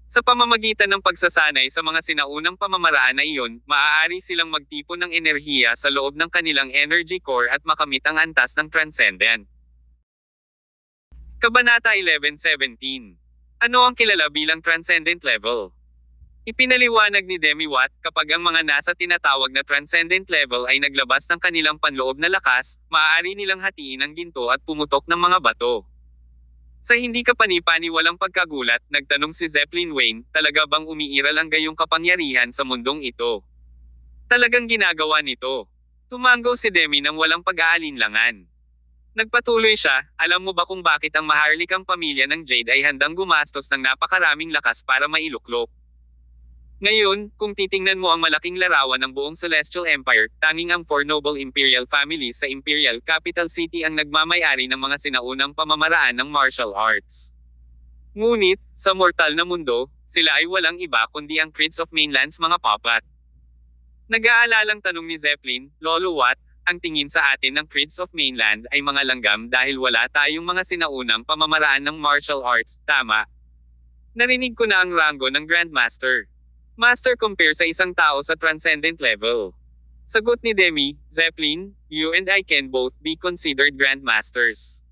Sa pamamagitan ng pagsasanay sa mga sinaunang pamamaraan na iyon, maaari silang magtipon ng enerhiya sa loob ng kanilang energy core at makamit ang antas ng transcendent. Kabanata 11:17. Ano ang kilala bilang transcendent level? Ipinaliwanag ni Demi Watt, kapag ang mga nasa tinatawag na transcendent level ay naglabas ng kanilang panloob na lakas, maaari nilang hatiin ang ginto at pumutok ng mga bato. Sa hindi kapani-paniwalang pagkagulat, nagtanong si Zeppelin Wayne, talaga bang umiiral ang gayong kapangyarihan sa mundong ito? Talagang ginagawa nito. Tumango si Demi nang walang pag-aalinlangan. Nagpatuloy siya, alam mo ba kung bakit ang maharlikang pamilya ng Jade ay handang gumastos ng napakaraming lakas para mailuklok? Ngayon, kung titingnan mo ang malaking larawan ng buong Celestial Empire, tanging ang 4 noble imperial families sa Imperial Capital City ang nagmamay-ari ng mga sinaunang pamamaraan ng martial arts. Ngunit, sa mortal na mundo, sila ay walang iba kundi ang Creeds of Mainland's mga papat. Nag-aalalang tanong ni Zeppelin, Lolo Watt, ang tingin sa atin ng Creeds of Mainland ay mga langgam dahil wala tayong mga sinaunang pamamaraan ng martial arts, tama? Narinig ko na ang ranggo ng Grandmaster. Master compare sa isang tao sa transcendent level. Sagot ni Demi, Zeppelin, you and I can both be considered Grandmasters.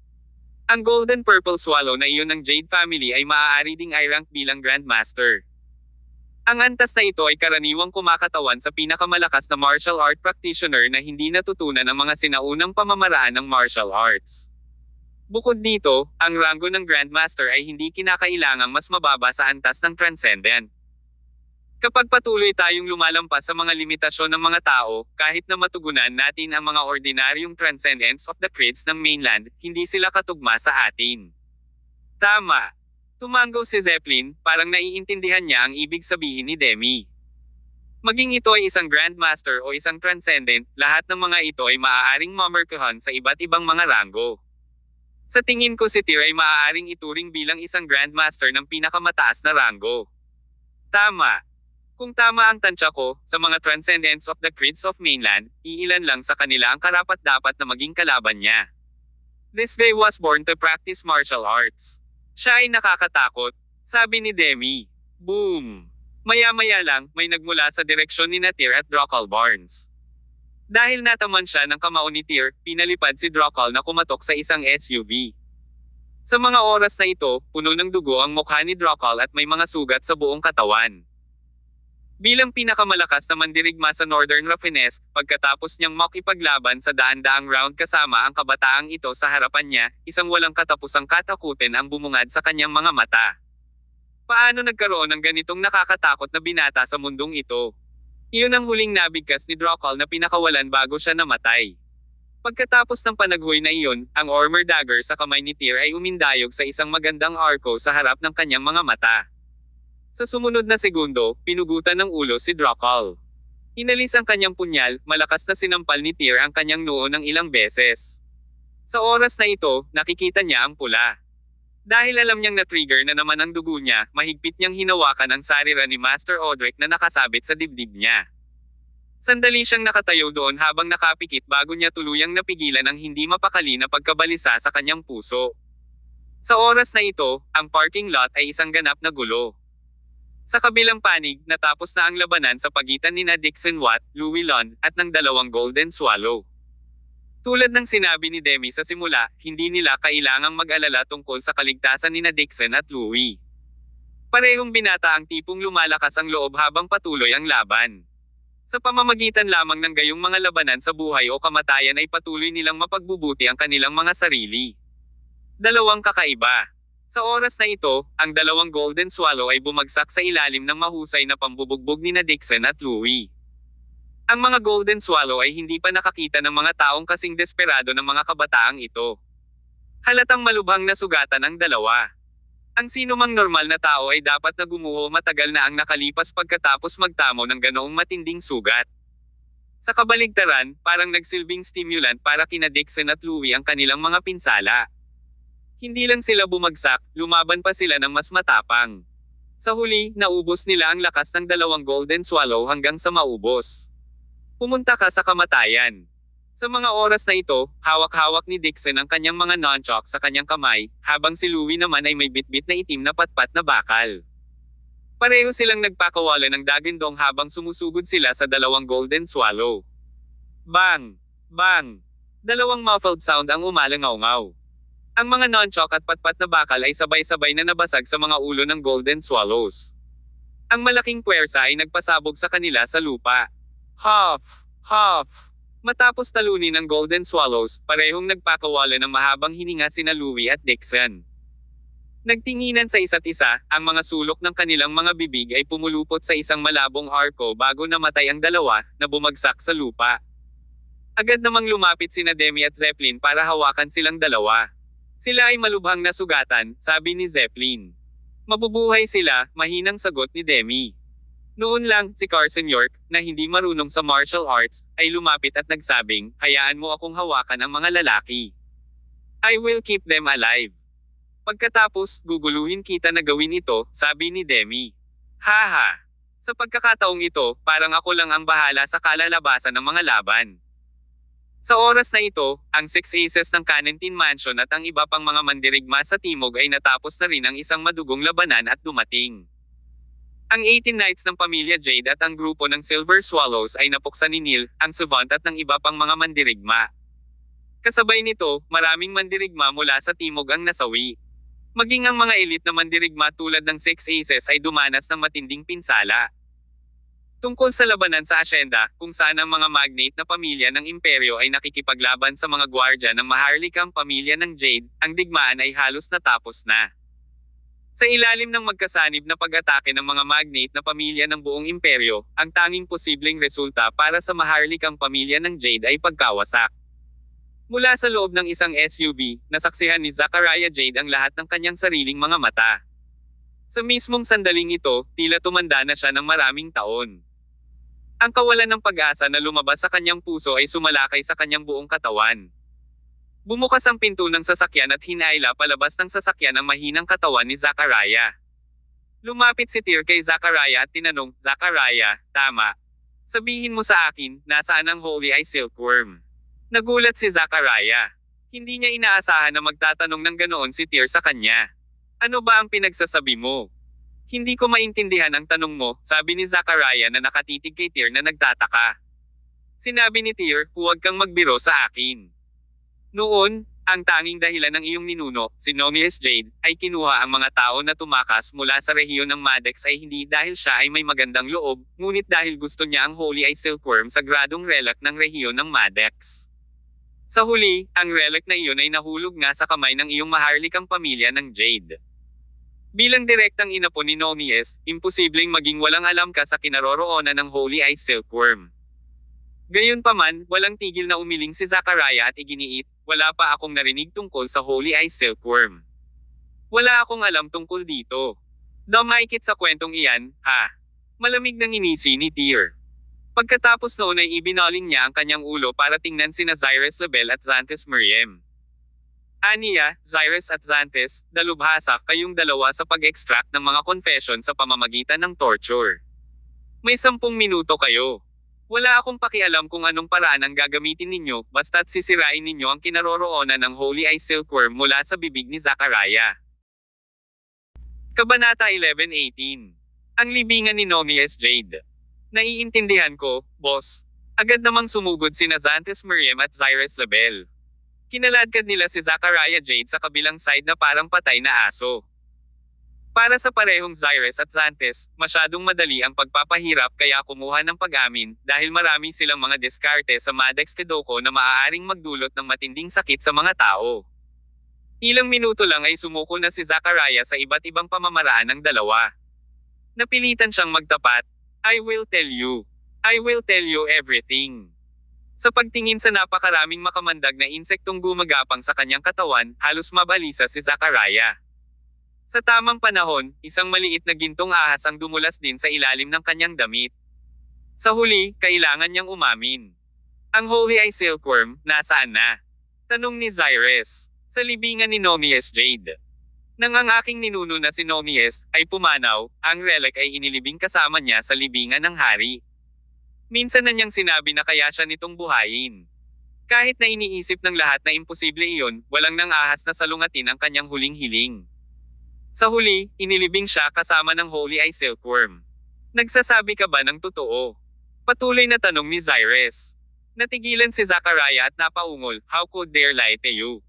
Ang Golden Purple Swallow na iyon ng Jade family ay maaari ding i-rank bilang Grandmaster. Ang antas na ito ay karaniwang kumakatawan sa pinakamalakas na martial art practitioner na hindi natutunan ang mga sinaunang pamamaraan ng martial arts. Bukod dito, ang ranggo ng Grandmaster ay hindi kinakailangang mas mababa sa antas ng Transcendent. Kapag patuloy tayong lumalampas sa mga limitasyon ng mga tao, kahit na matugunan natin ang mga ordinaryong transcendents of the creeds ng mainland, hindi sila katugma sa atin. Tama. Tumango si Zeppelin, parang naiintindihan niya ang ibig sabihin ni Demi. Maging ito ay isang Grandmaster o isang Transcendent, lahat ng mga ito ay maaaring mamerkahan sa iba't ibang mga ranggo. Sa tingin ko si Tyr ay maaaring ituring bilang isang Grandmaster ng pinakamataas na ranggo. Tama. Kung tama ang tansya ko, sa mga Transcendents of the Creeds of Mainland, iilan lang sa kanila ang karapat-dapat na maging kalaban niya. This guy was born to practice martial arts. Siya ay nakakatakot, sabi ni Demi. Boom! Maya-maya lang, may nagmula sa direksyon ni Tyr at Drockal Barnes. Dahil nataman siya ng kamao ni Tyr, pinalipad si Drockal na kumatok sa isang SUV. Sa mga oras na ito, puno ng dugo ang mukha ni Drockal at may mga sugat sa buong katawan. Bilang pinakamalakas na mandirigma sa Northern Raffinesque, pagkatapos niyang makipaglaban sa daan-daang round kasama ang kabataang ito sa harapan niya, isang walang katapusang katakutin ang bumungad sa kanyang mga mata. Paano nagkaroon ng ganitong nakakatakot na binata sa mundong ito? Iyon ang huling nabigkas ni Drockal na pinakawalan bago siya namatay. Pagkatapos ng panaghoy na iyon, ang armor dagger sa kamay ni Tyr ay umindayog sa isang magandang arco sa harap ng kanyang mga mata. Sa sumunod na segundo, pinugutan ng ulo si Drockal. Inalis ang kanyang punyal, malakas na sinampal ni Tyr ang kanyang noo ng ilang beses. Sa oras na ito, nakikita niya ang pula. Dahil alam niyang na-trigger na naman ang dugo niya, mahigpit niyang hinawakan ang sarira ni Master Odric na nakasabit sa dibdib niya. Sandali siyang nakatayo doon habang nakapikit bago niya tuluyang napigilan ang hindi mapakali na pagkabalisa sa kanyang puso. Sa oras na ito, ang parking lot ay isang ganap na gulo. Sa kabilang panig, natapos na ang labanan sa pagitan nina Dixon Watt, Louis Lund, at ng dalawang Golden Swallow. Tulad ng sinabi ni Demi sa simula, hindi nila kailangang mag-alala tungkol sa kaligtasan nina Dixon at Louis. Parehong binata ang tipong lumalakas ang loob habang patuloy ang laban. Sa pamamagitan lamang ng gayong mga labanan sa buhay o kamatayan ay patuloy nilang mapagbubuti ang kanilang mga sarili. Dalawang kakaiba. Sa oras na ito, ang dalawang Golden Swallow ay bumagsak sa ilalim ng mahusay na pambubugbog nina Dixon at Louis. Ang mga Golden Swallow ay hindi pa nakakita ng mga taong kasing desperado ng mga kabataang ito. Halatang malubhang nasugatan ang dalawa. Ang sinumang normal na tao ay dapat na gumuho matagal na ang nakalipas pagkatapos magtamo ng ganoong matinding sugat. Sa kabaligtaran, parang nagsilbing stimulant para kina Dixon at Louis ang kanilang mga pinsala. Hindi lang sila bumagsak, lumaban pa sila ng mas matapang. Sa huli, naubos nila ang lakas ng dalawang Golden Swallow hanggang sa maubos. Pumunta ka sa kamatayan. Sa mga oras na ito, hawak-hawak ni Dixon ang kanyang mga nunchuck sa kanyang kamay, habang si Louis naman ay may bitbit na itim na patpat na bakal. Pareho silang nagpakawala ng dagindong habang sumusugod sila sa dalawang Golden Swallow. Bang! Bang! Dalawang muffled sound ang umalangaw-ngaw. Ang mga nunchuck at patpat na bakal ay sabay-sabay na nabasag sa mga ulo ng Golden Swallows. Ang malaking puwersa ay nagpasabog sa kanila sa lupa. Huff! Huff! Matapos talunin ng Golden Swallows, parehong nagpakawala ng mahabang hininga sina Louis at Dixon. Nagtinginan sa isa't isa, ang mga sulok ng kanilang mga bibig ay pumulupot sa isang malabong arco bago namatay ang dalawa, na bumagsak sa lupa. Agad namang lumapit sina Demi at Zeppelin para hawakan silang dalawa. Sila ay malubhang nasugatan, sabi ni Zeppelin. Mabubuhay sila, mahinang sagot ni Demi. Noon lang, si Carson York, na hindi marunong sa martial arts, ay lumapit at nagsabing, hayaan mo akong hawakan ang mga lalaki. I will keep them alive. Pagkatapos, guguluhin kita na gawin ito, sabi ni Demi. Haha! Sa pagkakataong ito, parang ako lang ang bahala sa kalalabasan ng mga laban. Sa oras na ito, ang Six Aces ng Canentine Mansion at ang iba pang mga mandirigma sa Timog ay natapos na rin ang isang madugong labanan at dumating. Ang 18 Knights ng pamilya Jade at ang grupo ng Silver Swallows ay napuksan ni Neil, ang Savant at ng iba pang mga mandirigma. Kasabay nito, maraming mandirigma mula sa Timog ang nasawi. Maging ang mga elite na mandirigma tulad ng Six Aces ay dumanas ng matinding pinsala. Tungkol sa labanan sa asyenda, kung saan ang mga magnate na pamilya ng imperyo ay nakikipaglaban sa mga gwardya ng maharlikang pamilya ng Jade, ang digmaan ay halos natapos na. Sa ilalim ng magkasanib na pag-atake ng mga magnate na pamilya ng buong imperyo, ang tanging posibleng resulta para sa maharlikang pamilya ng Jade ay pagkawasak. Mula sa loob ng isang SUV, nasaksihan ni Zachariah Jade ang lahat ng kanyang sariling mga mata. Sa mismong sandaling ito, tila tumanda na siya ng maraming taon. Ang kawalan ng pag-asa na lumabas sa kanyang puso ay sumalakay sa kanyang buong katawan. Bumukas ang pinto ng sasakyan at hinaila palabas ng sasakyan ang mahinang katawan ni Zachariah. Lumapit si Tyr kay Zachariah at tinanong, "Zachariah, tama. Sabihin mo sa akin, nasaan ang Holy Eye Silkworm?" Nagulat si Zachariah. Hindi niya inaasahan na magtatanong ng ganoon si Tyr sa kanya. "Ano ba ang pinagsasabi mo? Hindi ko maintindihan ang tanong mo," sabi ni Zachariah na nakatitig kay Tyr na nagtataka. Sinabi ni Tyr, "Huwag kang magbiro sa akin. Noon, ang tanging dahilan ng iyong ninuno, si Nonius Jade, ay kinuha ang mga tao na tumakas mula sa rehiyon ng Madex ay hindi dahil siya ay may magandang loob, ngunit dahil gusto niya ang Holy Eye Silkworm sagradong relic ng rehiyon ng Madex. Sa huli, ang relic na iyon ay nahulog nga sa kamay ng iyong maharlikang pamilya ng Jade. Bilang direktang inapo ni Nonius, imposibleng maging walang alam ka sa kinaroroonan ng Holy Eye Silkworm." Gayunpaman, walang tigil na umiling si Zachariah at iginiit, "Wala pa akong narinig tungkol sa Holy Eye Silkworm. Wala akong alam tungkol dito. Damahikit sa kwentong iyan, ha?" Malamig nang inisi ni Tyr. Pagkatapos noon ay ibinaling niya ang kanyang ulo para tingnan sina Zyrus Label at Xanthus Miriam. "Aniya, Zyrus at Xanthus, dalubhasa kayong dalawa sa pag-extract ng mga confession sa pamamagitan ng torture. May 10 minuto kayo. Wala akong pakialam kung anong paraan ang gagamitin ninyo, basta't sisirain ninyo ang kinaroroonan ng Holy Eye Silkworm mula sa bibig ni Zachariah." Kabanata 11:18. Ang libingan ni Nonius Jade. "Naiintindihan ko, boss." Agad namang sumugod sina Xanthus Miriam at Zyrus Label. Kinaladkad nila si Zachariah Jade sa kabilang side na parang patay na aso. Para sa parehong Zyrus at Xanthus, masyadong madali ang pagpapahirap kaya kumuha ng pag-amin, dahil marami silang mga diskarte sa Madex Kedoko na maaaring magdulot ng matinding sakit sa mga tao. Ilang minuto lang ay sumuko na si Zachariah sa iba't ibang pamamaraan ng dalawa. Napilitan siyang magtapat. "I will tell you. I will tell you everything." Sa pagtingin sa napakaraming makamandag na insektong gumagapang sa kanyang katawan, halos mabalisa si Zachariah. Sa tamang panahon, isang maliit na gintong ahas ang dumulas din sa ilalim ng kanyang damit. Sa huli, kailangan niyang umamin. "Ang Holy Eye Silkworm, nasaan na?" tanong ni Zyrus. "Sa libingan ni Nonius Jade." Nang ang aking ninuno na si Nonius ay pumanaw, ang relic ay inilibing kasama niya sa libingan ng hari. Minsan na niyang sinabi na kaya siya nitong buhayin. Kahit na iniisip ng lahat na imposible iyon, walang nang ahas na salungatin ang kanyang huling hiling. Sa huli, inilibing siya kasama ng Holy Eye Silkworm. "Nagsasabi ka ba ng totoo?" patuloy na tanong ni Zyrus. Natigilan si Zachariah at napaungol, "How could there lie to you?"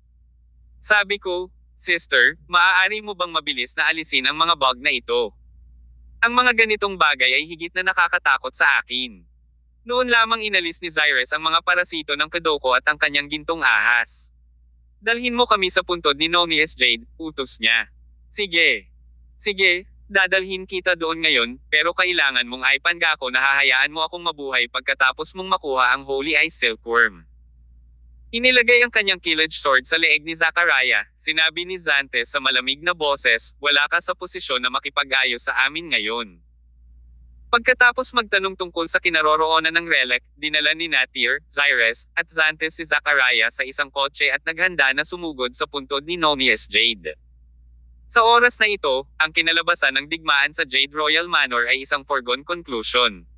Sabi ko, "Sister, maaari mo bang mabilis na alisin ang mga bug na ito? Ang mga ganitong bagay ay higit na nakakatakot sa akin." Noon lamang inalis ni Zyrus ang mga parasito ng Kedoko at ang kanyang gintong ahas. "Dalhin mo kami sa puntod ni Nonius Jade," utos niya. Sige, dadalhin kita doon ngayon, pero kailangan mong aipangako na hahayaan mo akong mabuhay pagkatapos mong makuha ang Holy Eye Silkworm." Inilagay ang kanyang killage sword sa leeg ni Zachariah, sinabi ni Xanthus sa malamig na boses, "Wala ka sa posisyon na makipag-ayos sa amin ngayon." Pagkatapos magtanong tungkol sa kinaroroonan ng relic, dinala ni Tyr, Zyrus, at Xanthus si Zachariah sa isang kotse at naghanda na sumugod sa puntod ni Nonius Jade. Sa oras na ito, ang kinalabasan ng digmaan sa Jade Royal Manor ay isang foregone conclusion.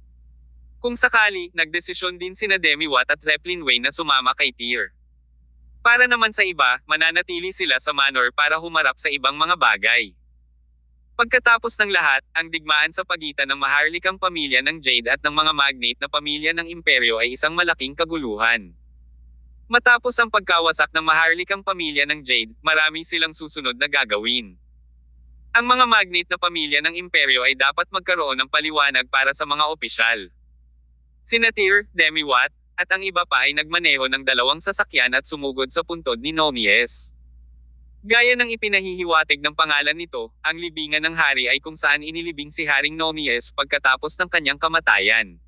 Kung sakali, nagdesisyon din sina Demiwatt at Zeppelin Wayne na sumama kay Tyr. Para naman sa iba, mananatili sila sa manor para humarap sa ibang mga bagay. Pagkatapos ng lahat, ang digmaan sa pagitan ng maharlikang pamilya ng Jade at ng mga magnate na pamilya ng imperyo ay isang malaking kaguluhan. Matapos ang pagkawasak ng maharlikang pamilya ng Jade, marami silang susunod na gagawin. Ang mga magnate na pamilya ng imperyo ay dapat magkaroon ng paliwanag para sa mga opisyal. Sina Tyr, Demiwatt, at ang iba pa ay nagmaneho ng 2 sasakyan at sumugod sa puntod ni Nonius. Gaya ng ipinahihiwatig ng pangalan nito, ang libingan ng hari ay kung saan inilibing si Haring Nonius pagkatapos ng kanyang kamatayan.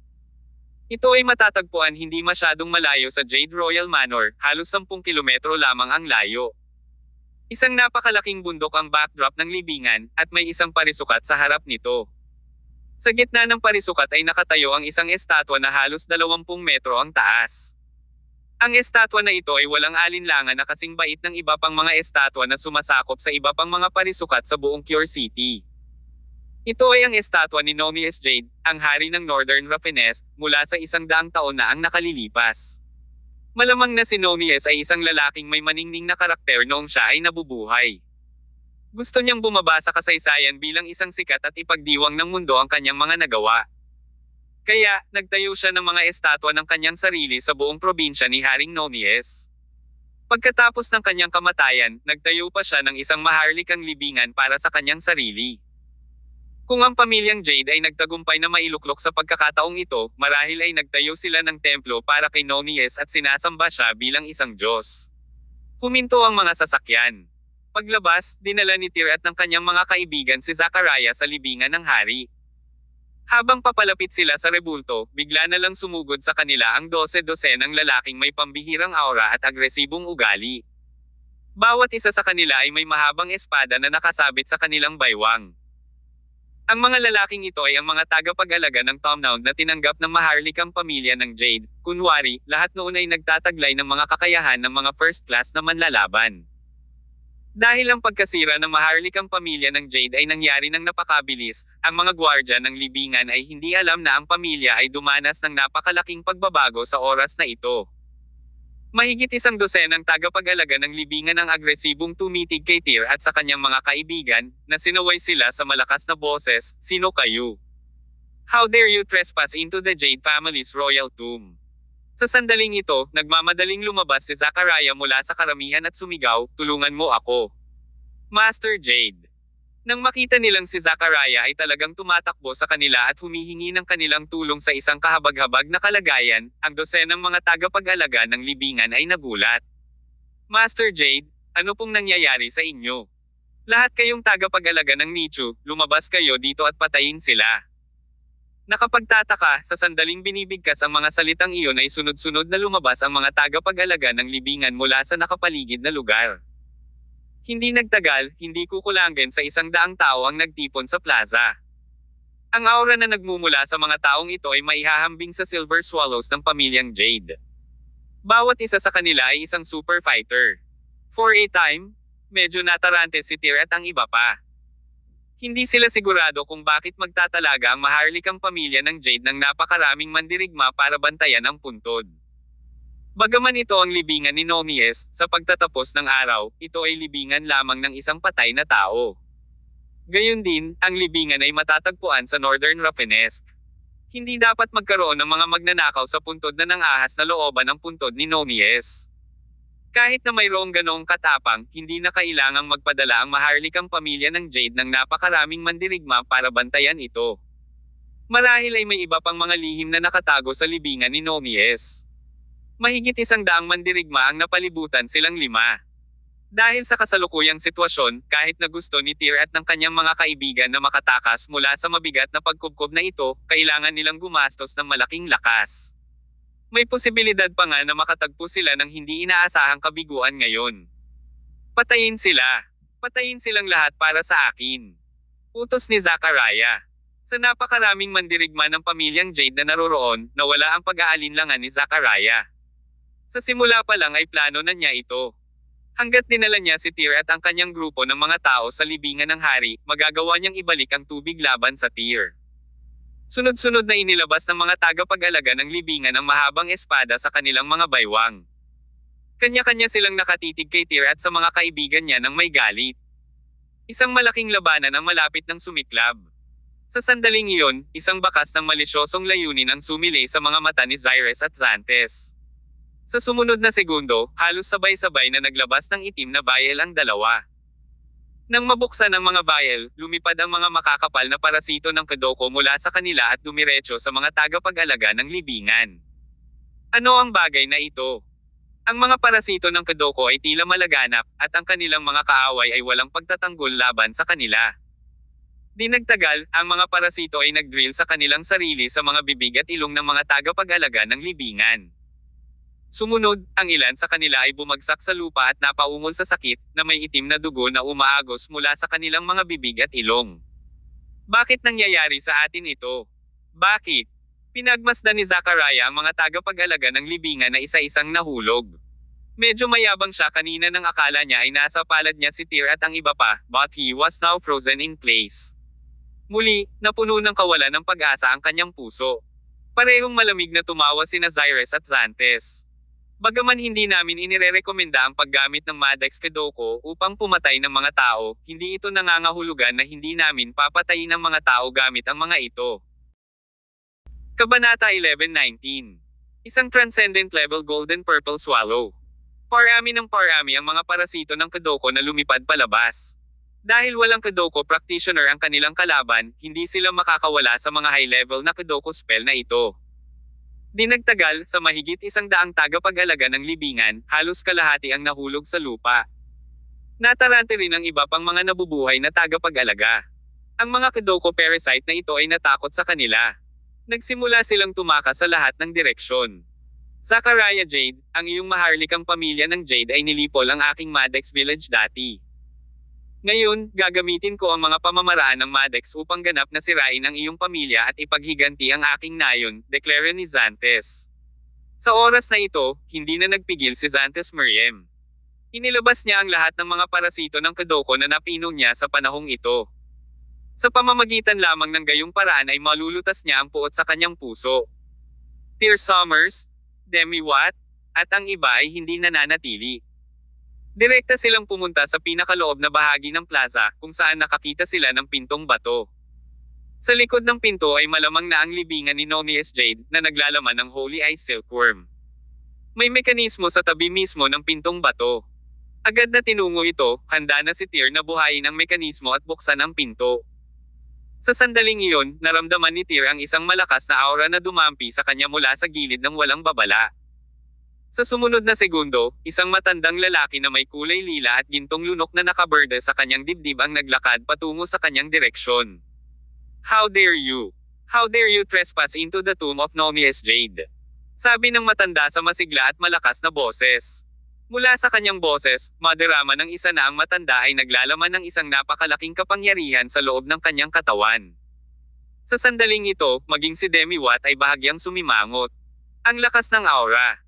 Ito ay matatagpuan hindi masyadong malayo sa Jade Royal Manor, halos 10 kilometro lamang ang layo. Isang napakalaking bundok ang backdrop ng libingan, at may isang parisukat sa harap nito. Sa gitna ng parisukat ay nakatayo ang isang estatwa na halos 20 metro ang taas. Ang estatwa na ito ay walang alinlangan na kasing bait ng iba pang mga estatwa na sumasakop sa iba pang mga parisukat sa buong Cure City. Ito ay ang estatwa ni Nonius Jade, ang hari ng Northern Raffines, mula sa 100 taon na ang nakalilipas. Malamang na si Nonius ay isang lalaking may maningning na karakter noong siya ay nabubuhay. Gusto niyang bumaba sa kasaysayan bilang isang sikat at ipagdiwang ng mundo ang kanyang mga nagawa. Kaya, nagtayo siya ng mga estatwa ng kanyang sarili sa buong probinsya ni Haring Nonius. Pagkatapos ng kanyang kamatayan, nagtayo pa siya ng isang maharlikang libingan para sa kanyang sarili. Kung ang pamilyang Jade ay nagtagumpay na mailuklok sa pagkakataong ito, marahil ay nagtayo sila ng templo para kay Nonius at sinasamba siya bilang isang Diyos. Huminto ang mga sasakyan. Paglabas, dinala ni Tyr at ng kanyang mga kaibigan si Zachariah sa libingan ng hari. Habang papalapit sila sa rebulto, bigla na lang sumugod sa kanila ang 12-dosenang lalaking may pambihirang aura at agresibong ugali. Bawat isa sa kanila ay may mahabang espada na nakasabit sa kanilang baywang. Ang mga lalaking ito ay ang mga tagapag-alaga ng Tomnound na tinanggap ng maharlikang pamilya ng Jade. Kunwari, lahat noon ay nagtataglay ng mga kakayahan ng mga first class na manlalaban. Dahil ang pagkasira ng maharlikang pamilya ng Jade ay nangyari ng napakabilis, ang mga gwardya ng libingan ay hindi alam na ang pamilya ay dumanas ng napakalaking pagbabago sa oras na ito. Mahigit 100 tagapag-alaga ng libingan ang agresibong tumitig kay Tyr at sa kanyang mga kaibigan, na sinaway sila sa malakas na boses, "Sino kayo? How dare you trespass into the Jade family's royal tomb?" Sa sandaling ito, nagmamadaling lumabas si Zachariah mula sa karamihan at sumigaw, "Tulungan mo ako, Master Jade." Nang makita nilang si Zachariah ay talagang tumatakbo sa kanila at humihingi ng kanilang tulong sa isang kahabag-habag na kalagayan, ang dosenang mga tagapag-alaga ng libingan ay nagulat. "Master Jade, ano pong nangyayari sa inyo? Lahat kayong tagapag-alaga ng Nichu, lumabas kayo dito at patayin sila." Nakapagtataka, sa sandaling binibigkas ang mga salitang iyon ay sunod-sunod na lumabas ang mga tagapag-alaga ng libingan mula sa nakapaligid na lugar. Hindi nagtagal, hindi kukulangin sa 100 tao ang nagtipon sa plaza. Ang aura na nagmumula sa mga taong ito ay maihahambing sa Silver Swallows ng pamilyang Jade. Bawat isa sa kanila ay isang super fighter. For a time, medyo natarante si Tyr at ang iba pa. Hindi sila sigurado kung bakit magtatalaga ang maharlikang pamilya ng Jade ng napakaraming mandirigma para bantayan ang puntod. Bagaman ito ang libingan ni Nonius, sa pagtatapos ng araw, ito ay libingan lamang ng isang patay na tao. Gayun din, ang libingan ay matatagpuan sa Northern Raffines. Hindi dapat magkaroon ng mga magnanakaw sa puntod na nang-ahas na looban ng puntod ni Nonius. Kahit na mayroong ganoong katapang, hindi na kailangang magpadala ang maharlikang pamilya ng Jade ng napakaraming mandirigma para bantayan ito. Marahil ay may iba pang mga lihim na nakatago sa libingan ni Nonius. Mahigit 100 mandirigma ang napalibutan silang 5. Dahil sa kasalukuyang sitwasyon, kahit na gusto ni Tyr at ng kanyang mga kaibigan na makatakas mula sa mabigat na pagkubkob na ito, kailangan nilang gumastos ng malaking lakas. May posibilidad pa nga na makatagpo sila ng hindi inaasahang kabiguan ngayon. "Patayin sila. Patayin silang lahat para sa akin," utos ni Zachariah. Sa napakaraming mandirigma ng pamilyang Jade na naroroon, nawala ang pag-aalinlangan ni Zachariah. Sa simula pa lang ay plano na niya ito. Hanggat dinala niya si Tyr at ang kanyang grupo ng mga tao sa libingan ng hari, magagawa niyang ibalik ang tubig laban sa Tyr. Sunod-sunod na inilabas ng mga tagapag-alaga ng libingan ang mahabang espada sa kanilang mga baywang. Kanya-kanya silang nakatitig kay Tyr at sa mga kaibigan niya nang may galit. Isang malaking labanan ang malapit ng sumiklab. Sa sandaling iyon, isang bakas ng malisyosong layunin ang sumilay sa mga mata ni Zyrus at Xantes. Sa sumunod na segundo, halos sabay-sabay na naglabas ng itim na vial ang dalawa. Nang mabuksan ang mga vial, lumipad ang mga makakapal na parasito ng Kadoko mula sa kanila at dumiretso sa mga tagapag-alaga ng libingan. Ano ang bagay na ito? Ang mga parasito ng Kadoko ay tila malaganap, at ang kanilang mga kaaway ay walang pagtatanggol laban sa kanila. Di nagtagal, ang mga parasito ay nag-drill sa kanilang sarili sa mga bibig at ilong ng mga tagapag-alaga ng libingan. Sumunod, ang ilan sa kanila ay bumagsak sa lupa at napaungol sa sakit, na may itim na dugo na umaagos mula sa kanilang mga bibig at ilong. Bakit nangyayari sa atin ito? Bakit? Pinagmasdan ni Zachariah ang mga tagapag-alaga ng libingan na isa-isang nahulog. Medyo mayabang siya kanina nang akala niya ay nasa palad niya si Tyr at ang iba pa, but he was now frozen in place. Muli, napuno ng kawalan ng pag-asa ang kanyang puso. Parehong malamig na tumawa sina Zyrus at Xantes. Bagaman hindi namin inirerekomenda ang paggamit ng Maddex Kedoko upang pumatay ng mga tao, hindi ito nangangahulugan na hindi namin papatayin ang mga tao gamit ang mga ito. Kabanata 11:19. Isang Transcendent Level Golden Purple Swallow. Parami ng parami ang mga parasito ng Kedoko na lumipad palabas. Dahil walang Kedoko practitioner ang kanilang kalaban, hindi sila makakawala sa mga high-level na Kedoko spell na ito. Di nagtagal, sa mahigit 100 tagapag-alaga ng libingan, halos kalahati ang nahulog sa lupa. Natarante rin ang iba pang mga nabubuhay na tagapag-alaga. Ang mga Kedoko parasite na ito ay natakot sa kanila. Nagsimula silang tumakas sa lahat ng direksyon. Zachariah Jade, ang iyong maharlikang pamilya ng Jade ay nilipol ang aking Maddex village dati. Ngayon, gagamitin ko ang mga pamamaraan ng Maddex upang ganap na sirain ang iyong pamilya at ipaghiganti ang aking nayon, deklara ni Xantes. Sa oras na ito, hindi na nagpigil si Xantes Meriem. Inilabas niya ang lahat ng mga parasito ng Kedoko na napino niya sa panahong ito. Sa pamamagitan lamang ng gayong paraan ay malulutas niya ang puot sa kanyang puso. Tyr Summers, Demi Watt, at ang iba ay hindi nananatili. Direkta silang pumunta sa pinakaloob na bahagi ng plaza, kung saan nakakita sila ng pintong bato. Sa likod ng pinto ay malamang na ang libingan ni Nonius Jade, na naglalaman ng Holy Ice Silkworm. May mekanismo sa tabi mismo ng pintong bato. Agad na tinungo ito, handa na si Tyr na buhayin ang mekanismo at buksan ang pinto. Sa sandaling iyon, naramdaman ni Tyr ang isang malakas na aura na dumampi sa kanya mula sa gilid ng walang babala. Sa sumunod na segundo, isang matandang lalaki na may kulay lila at gintong lunok na nakaberde sa kanyang dibdib ang naglakad patungo sa kanyang direksyon. How dare you? How dare you trespass into the tomb of Nonius Jade? Sabi ng matanda sa masigla at malakas na boses. Mula sa kanyang boses, madarama ng isa na ang matanda ay naglalaman ng isang napakalaking kapangyarihan sa loob ng kanyang katawan. Sa sandaling ito, maging si Demi Watt ay bahagyang sumimangot. Ang lakas ng aura.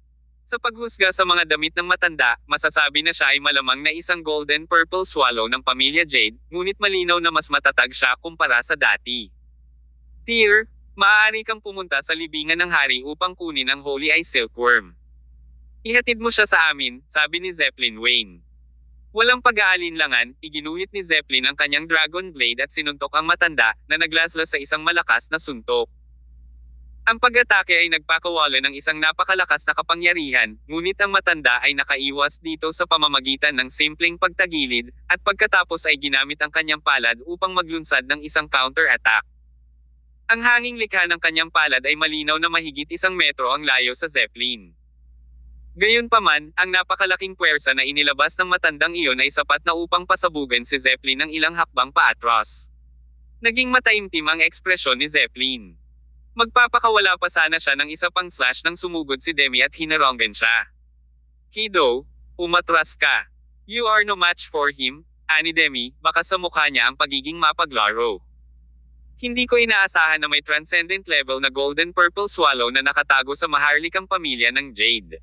Sa paghusga sa mga damit ng matanda, masasabi na siya ay malamang na isang golden purple swallow ng pamilya Jade, ngunit malinaw na mas matatag siya kumpara sa dati. Tyr, maaari kang pumunta sa libingan ng hari upang kunin ang Holy Ice Silkworm. Ihatid mo siya sa amin, sabi ni Zeppelin Wayne. Walang pag-aalinlangan, iginuhit ni Zeppelin ang kanyang Dragon Blade at sinuntok ang matanda, na naglaslas sa isang malakas na suntok. Ang pag-atake ay nagpakawala ng isang napakalakas na kapangyarihan, ngunit ang matanda ay nakaiwas dito sa pamamagitan ng simpleng pagtagilid, at pagkatapos ay ginamit ang kanyang palad upang maglunsad ng isang counter-attack. Ang hanging likha ng kanyang palad ay malinaw na mahigit 1 metro ang layo sa Zeppelin. Gayunpaman, ang napakalaking puwersa na inilabas ng matandang iyon ay sapat na upang pasabugan si Zeppelin ng ilang hakbang paatras. Naging mataimtim ang ekspresyon ni Zeppelin. Magpapakawala pa sana siya ng isa pang slash nang sumugod si Demi at hinaronggan siya. Kido, umatras ka. You are no match for him, ani Demi, baka sa mukha niya ang pagiging mapaglaro. Hindi ko inaasahan na may transcendent level na golden purple swallow na nakatago sa maharlikang pamilya ng Jade.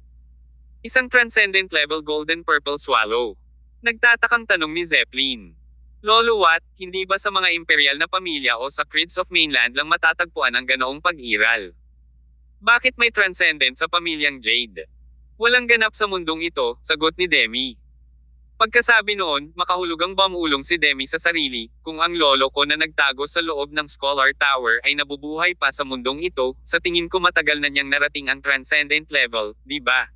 Isang transcendent level golden purple swallow. Nagtatakang tanong ni Zeppelin. Lolo Watt, hindi ba sa mga imperial na pamilya o sa creeds of mainland lang matatagpuan ang ganoong pag-iral? Bakit may transcendent sa pamilyang Jade? Walang ganap sa mundong ito, sagot ni Demi. Pagkasabi noon, makahulugang bamulong si Demi sa sarili, kung ang lolo ko na nagtago sa loob ng Scholar Tower ay nabubuhay pa sa mundong ito, sa tingin ko matagal na niyang narating ang transcendent level, di ba?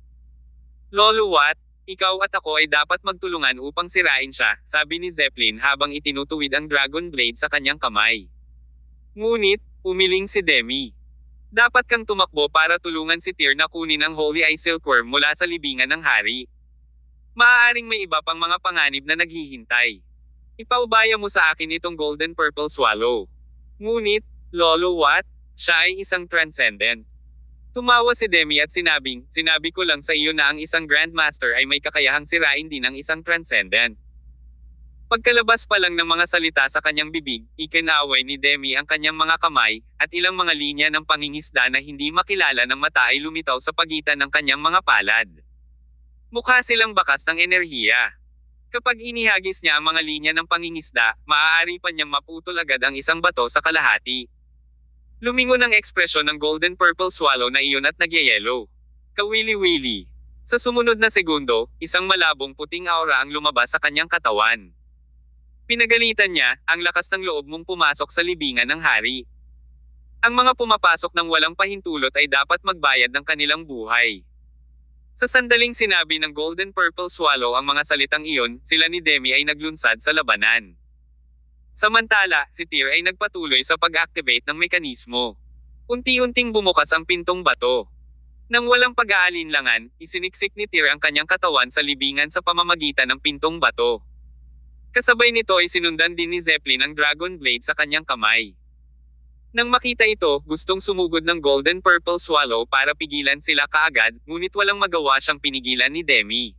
Lolo Watt, ikaw at ako ay dapat magtulungan upang sirain siya, sabi ni Zeppelin habang itinutuwid ang Dragon Blade sa kanyang kamay. Ngunit, umiling si Demi. Dapat kang tumakbo para tulungan si Tyr na kunin ang Holy Ice Silkworm mula sa libingan ng hari. Maaaring may iba pang mga panganib na naghihintay. Ipaubaya mo sa akin itong golden purple swallow. Ngunit, Lolo what? Siya ay isang transcendent. Tumawa si Demi at sinabi ko lang sa iyo na ang isang Grandmaster ay may kakayahang sirain din ang isang transcendent. Pagkalabas pa lang ng mga salita sa kanyang bibig, ikinaway ni Demi ang kanyang mga kamay, at ilang mga linya ng pangingisda na hindi makilala ng mata ay lumitaw sa pagitan ng kanyang mga palad. Mukha silang bakas ng enerhiya. Kapag inihagis niya ang mga linya ng pangingisda, maaari pa niyang maputol agad ang isang bato sa kalahati. Lumingon ang ekspresyon ng golden purple swallow na iyon at nagyayelo. Kawili-wili. Sa sumunod na segundo, isang malabong puting aura ang lumabas sa kanyang katawan. Pinagalitan niya, ang lakas ng loob mong pumasok sa libingan ng hari. Ang mga pumapasok ng walang pahintulot ay dapat magbayad ng kanilang buhay. Sa sandaling sinabi ng golden purple swallow ang mga salitang iyon, sila ni Demi ay naglunsad sa labanan. Samantala, si Tyr ay nagpatuloy sa pag-activate ng mekanismo. Unti-unting bumukas ang pintong bato. Nang walang pag-aalinlangan, isiniksik ni Tyr ang kanyang katawan sa libingan sa pamamagitan ng pintong bato. Kasabay nito ay sinundan din ni Zeppelin ang Dragon Blade sa kanyang kamay. Nang makita ito, gustong sumugod ng golden purple swallow para pigilan sila kaagad, ngunit walang magawa siyang pinigilan ni Demi.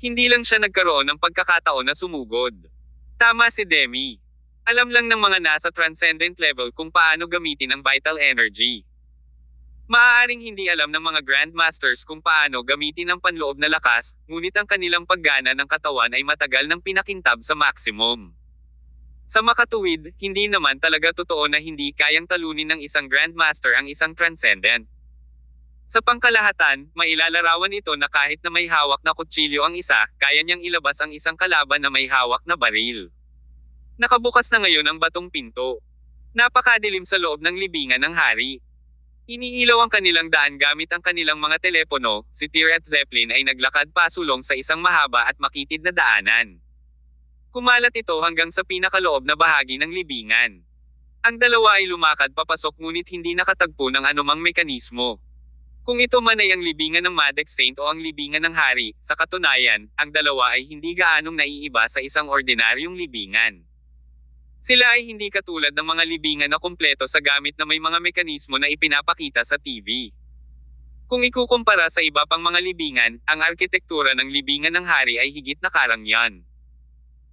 Hindi lang siya nagkaroon ng pagkakataon na sumugod. Tama si Demi. Alam lang ng mga nasa transcendent level kung paano gamitin ang vital energy. Maaaring hindi alam ng mga Grandmasters kung paano gamitin ang panloob na lakas, ngunit ang kanilang paggana ng katawan ay matagal nang pinakintab sa maximum. Sa makatuwid, hindi naman talaga totoo na hindi kayang talunin ng isang Grandmaster ang isang Transcendent. Sa pangkalahatan, mailalarawan ito na kahit na may hawak na kutsilyo ang isa, kaya niyang ilabas ang isang kalaban na may hawak na baril. Nakabukas na ngayon ang batong pinto. Napakadilim sa loob ng libingan ng hari. Iniilaw ang kanilang daan gamit ang kanilang mga telepono, si Tyr at Zeppelin ay naglakad pasulong sa isang mahaba at makitid na daanan. Kumalat ito hanggang sa pinakaloob na bahagi ng libingan. Ang dalawa ay lumakad papasok ngunit hindi nakatagpo ng anumang mekanismo. Kung ito man ay ang libingan ng Madex Saint o ang libingan ng hari, sa katunayan, ang dalawa ay hindi gaanong naiiba sa isang ordinaryong libingan. Sila ay hindi katulad ng mga libingan na kumpleto sa gamit na may mga mekanismo na ipinapakita sa TV. Kung ikukumpara sa iba pang mga libingan, ang arkitektura ng libingan ng hari ay higit na karangyan.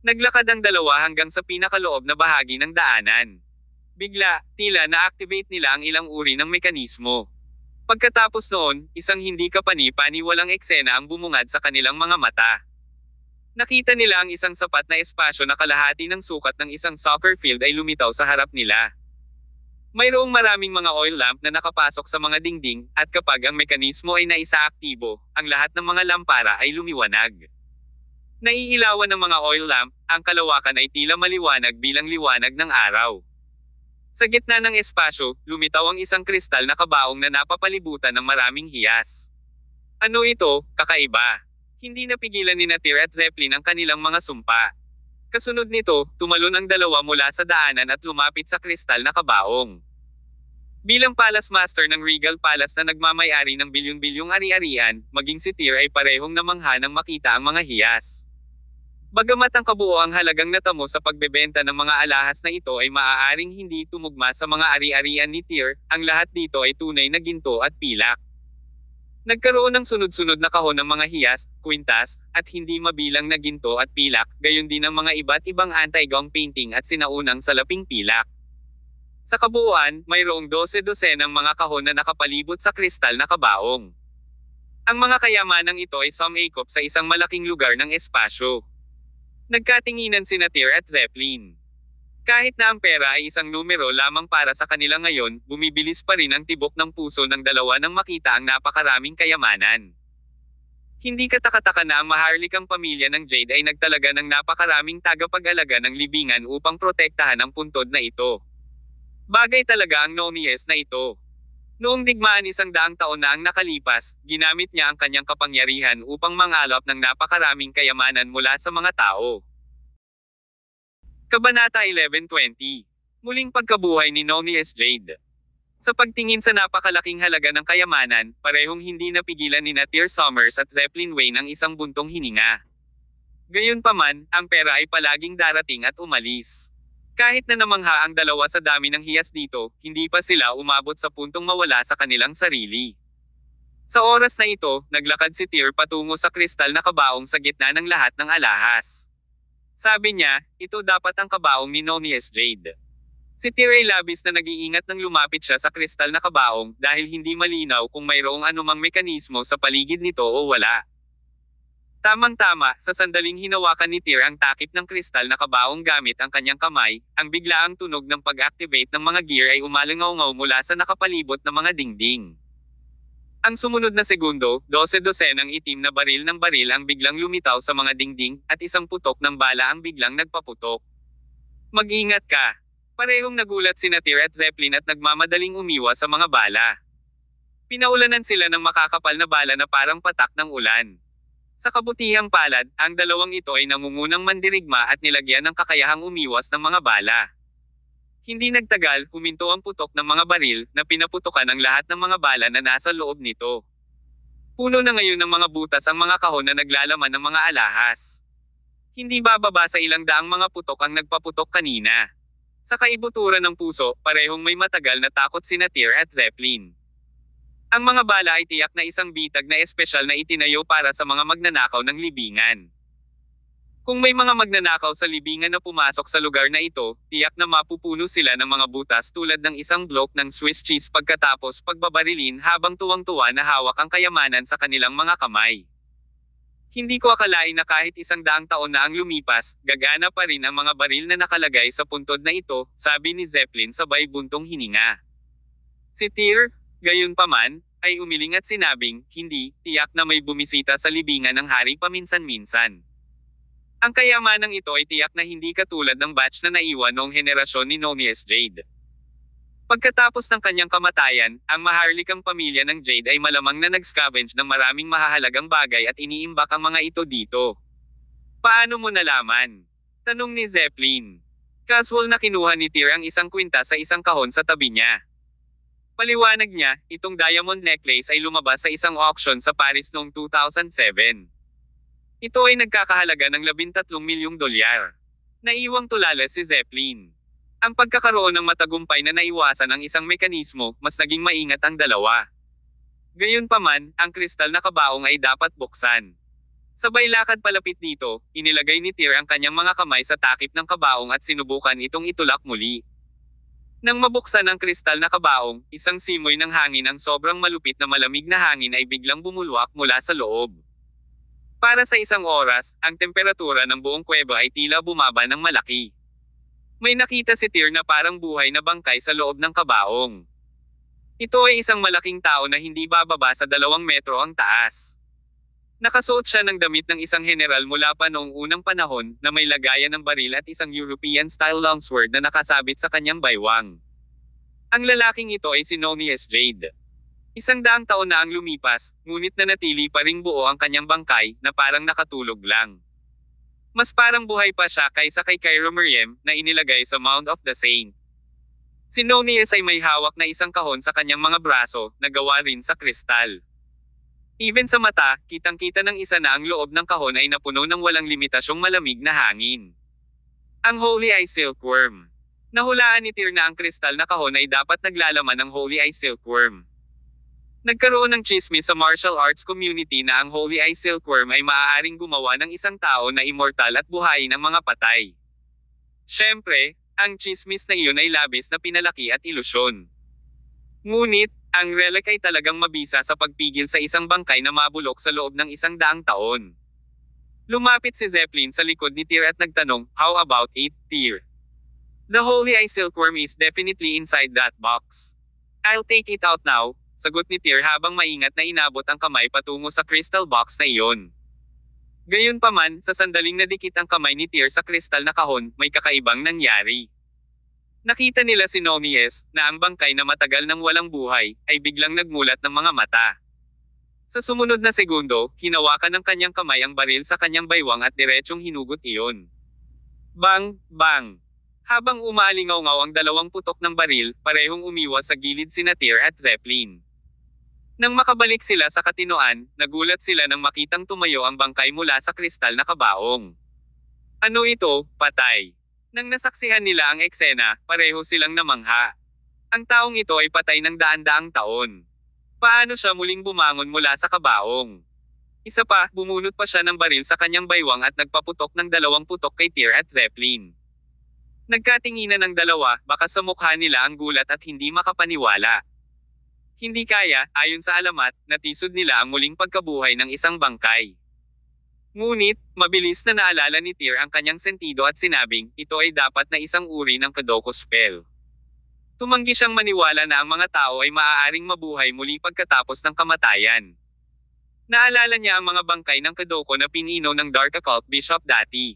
Naglakad ang dalawa hanggang sa pinakaloob na bahagi ng daanan. Bigla, tila na-activate nila ang ilang uri ng mekanismo. Pagkatapos noon, isang hindi kapani-paniwalang eksena ang bumungad sa kanilang mga mata. Nakita nila ang isang sapat na espasyo na kalahati ng sukat ng isang soccer field ay lumitaw sa harap nila. Mayroong maraming mga oil lamp na nakapasok sa mga dingding, at kapag ang mekanismo ay naisaaktibo, ang lahat ng mga lampara ay lumiwanag. Naiilawan ng mga oil lamp, ang kalawakan ay tila maliwanag bilang liwanag ng araw. Sa gitna ng espasyo, lumitaw ang isang kristal na kabaong na napapalibutan ng maraming hiyas. Ano ito, kakaiba? Hindi napigilan ni Tyr at Zeppelin ang kanilang mga sumpa. Kasunod nito, tumalon ang dalawa mula sa daanan at lumapit sa kristal na kabaong. Bilang Palace Master ng Regal Palace na nagmamay-ari ng bilyon-bilyong ari-arian, maging si Tyr ay parehong namangha nang makita ang mga hiyas. Bagamat ang kabuoang halagang natamo sa pagbebenta ng mga alahas na ito ay maaaring hindi tumugma sa mga ari-arian ni Tyr, ang lahat dito ay tunay na ginto at pilak. Nagkaroon ng sunod-sunod na kahon ng mga hiyas, kwintas, at hindi mabilang na ginto at pilak, gayon din ang mga iba't ibang anti-gong painting at sinaunang salaping pilak. Sa kabuuan, mayroong 12-dosenang mga kahon na nakapalibot sa kristal na kabaong. Ang mga kayamanang ito ay sumangkop sa isang malaking lugar ng espasyo. Nagkatinginan sina Tyr at Zeppelin. Kahit na ang pera ay isang numero lamang para sa kanila ngayon, bumibilis pa rin ang tibok ng puso ng dalawa nang makita ang napakaraming kayamanan. Hindi katakataka na ang maharlikang pamilya ng Jade ay nagtalaga ng napakaraming tagapag-alaga ng libingan upang protektahan ang puntod na ito. Bagay talaga ang Nonies na ito. Noong digmaan 100 taon na ang nakalipas, ginamit niya ang kanyang kapangyarihan upang mangalap ng napakaraming kayamanan mula sa mga tao. Kabanata 11:20. Muling pagkabuhay ni Nonies Jade. Sa pagtingin sa napakalaking halaga ng kayamanan, parehong hindi napigilan ni Tyr Summers at Zeppelin Wayne ang isang buntong hininga. Gayunpaman, ang pera ay palaging darating at umalis. Kahit na namangha ang dalawa sa dami ng hiyas dito, hindi pa sila umabot sa puntong mawala sa kanilang sarili. Sa oras na ito, naglakad si Tyr patungo sa kristal na kabaong sa gitna ng lahat ng alahas. Sabi niya, ito dapat ang kabaong ni Nonius Jade. Si Tyr ay labis na nag-iingat nang lumapit siya sa kristal na kabaong dahil hindi malinaw kung mayroong anumang mekanismo sa paligid nito o wala. Tamang-tama, sa sandaling hinawakan ni Tyr ang takip ng kristal na kabaong gamit ang kanyang kamay, ang biglaang tunog ng pag-activate ng mga gear ay umalingaw-ngaw mula sa nakapalibot na mga dingding. Ang sumunod na segundo, 12-dosenang itim na baril ng baril ang biglang lumitaw sa mga dingding, at isang putok ng bala ang biglang nagpaputok. Mag-ingat ka! Parehong nagulat sina Tyr at Zeppelin at nagmamadaling umiwas sa mga bala. Pinaulanan sila ng makakapal na bala na parang patak ng ulan. Sa kabutihang palad, ang dalawang ito ay nangungunang mandirigma at nilagyan ng kakayahang umiwas ng mga bala. Hindi nagtagal, huminto ang putok ng mga baril, na pinaputokan ang lahat ng mga bala na nasa loob nito. Puno na ngayon ng mga butas ang mga kahon na naglalaman ng mga alahas. Hindi bababa sa ilang daang mga putok ang nagpaputok kanina. Sa kaibuturan ng puso, parehong may matagal na takot sina Tyr at Zeppelin. Ang mga bala ay tiyak na isang bitag na espesyal na itinayo para sa mga magnanakaw ng libingan. Kung may mga magnanakaw sa libingan na pumasok sa lugar na ito, tiyak na mapupuno sila ng mga butas tulad ng isang block ng Swiss cheese pagkatapos pagbabarilin habang tuwang-tuwa na hawak ang kayamanan sa kanilang mga kamay. Hindi ko akalain na kahit 100 taon na ang lumipas, gagana pa rin ang mga baril na nakalagay sa puntod na ito, sabi ni Zeppelin sabay buntong hininga. Si Tyr, gayunpaman, ay umiling at sinabing, hindi, tiyak na may bumisita sa libingan ng hari paminsan-minsan. Ang kayamanang ito ay tiyak na hindi katulad ng batch na naiwan noong henerasyon ni Nonius Jade. Pagkatapos ng kanyang kamatayan, ang maharlikang pamilya ng Jade ay malamang na nag-scavenge ng maraming mahahalagang bagay at iniimbak ang mga ito dito. Paano mo nalaman? Tanong ni Zeppelin. Casual na kinuha ni Tyr ang isang kwintas sa isang kahon sa tabi niya. Paliwanag niya, itong diamond necklace ay lumabas sa isang auction sa Paris noong 2007. Ito ay nagkakahalaga ng $13 milyong. Naiwang tulala si Zeppelin. Ang pagkakaroon ng matagumpay na naiwasan ang isang mekanismo, mas naging maingat ang dalawa. Gayunpaman, ang kristal na kabaong ay dapat buksan. Sabay lakad palapit dito, inilagay ni Tyr ang kanyang mga kamay sa takip ng kabaong at sinubukan itong itulak muli. Nang mabuksan ang kristal na kabaong, isang simoy ng hangin ang sobrang malupit na malamig na hangin ay biglang bumulwak mula sa loob. Para sa isang oras, ang temperatura ng buong kuweba ay tila bumaba ng malaki. May nakita si Tyr na parang buhay na bangkay sa loob ng kabaong. Ito ay isang malaking tao na hindi bababa sa 2 metro ang taas. Nakasuot siya ng damit ng isang general mula pa noong unang panahon, na may lagayan ng baril at isang European-style longsword na nakasabit sa kanyang baywang. Ang lalaking ito ay si Nonius Jade. 100 taon na ang lumipas, ngunit nanatili pa ring buo ang kanyang bangkay, na parang nakatulog lang. Mas parang buhay pa siya kaysa kay Kyra Meriem, na inilagay sa Mound of the Saint. Si Nonius ay may hawak na isang kahon sa kanyang mga braso, na gawa rin sa kristal. Even sa mata, kitang-kita ng isa na ang loob ng kahon ay napuno ng walang limitasyong malamig na hangin. Ang Holy Eye Silkworm. Nahulaan ni Tyr na ang kristal na kahon ay dapat naglalaman ng Holy Eye Silkworm. Nagkaroon ng tsismis sa martial arts community na ang Holy Eye Silkworm ay maaaring gumawa ng isang tao na immortal at buhayin ang mga patay. Siyempre, ang tsismis na iyon ay labis na pinalaki at ilusyon. Ngunit, ang relic ay talagang mabisa sa pagpigil sa isang bangkay na mabulok sa loob ng 100 taon. Lumapit si Zeppelin sa likod ni Tyr at nagtanong, "How about it, Tyr?" "The Holy Eye Silkworm is definitely inside that box. I'll take it out now," sagot ni Tyr habang maingat na inabot ang kamay patungo sa crystal box na iyon. Gayunpaman, sa sandaling nadikit ang kamay ni Tyr sa kristal na kahon, may kakaibang nangyari. Nakita nila si Nonius, na ang bangkay na matagal nang walang buhay, ay biglang nagmulat ng mga mata. Sa sumunod na segundo, hinawakan ng kanyang kamay ang baril sa kanyang baywang at diretsyong hinugot iyon. Bang! Bang! Habang umalingaw-ngaw ang 2 putok ng baril, parehong umiwas sa gilid sina Tyr at Zeppelin. Nang makabalik sila sa katinoan, nagulat sila nang makitang tumayo ang bangkay mula sa kristal na kabaong. Ano ito, patay? Nang nasaksihan nila ang eksena, pareho silang namangha. Ang taong ito ay patay ng daan-daang taon. Paano siya muling bumangon mula sa kabaong? Isa pa, bumunot pa siya ng baril sa kanyang baywang at nagpaputok ng 2 putok kay Tyr at Zeppelin. Nagkatinginan ng dalawa, baka sa mukha nila ang gulat at hindi makapaniwala. Hindi kaya, ayon sa alamat, natisod nila ang muling pagkabuhay ng isang bangkay. Ngunit, mabilis na naalala ni Tyr ang kanyang sentido at sinabing, ito ay dapat na isang uri ng Kadoko spell. Tumanggi siyang maniwala na ang mga tao ay maaaring mabuhay muli pagkatapos ng kamatayan. Naalala niya ang mga bangkay ng Kadoko na pinino ng Dark Occult Bishop dati.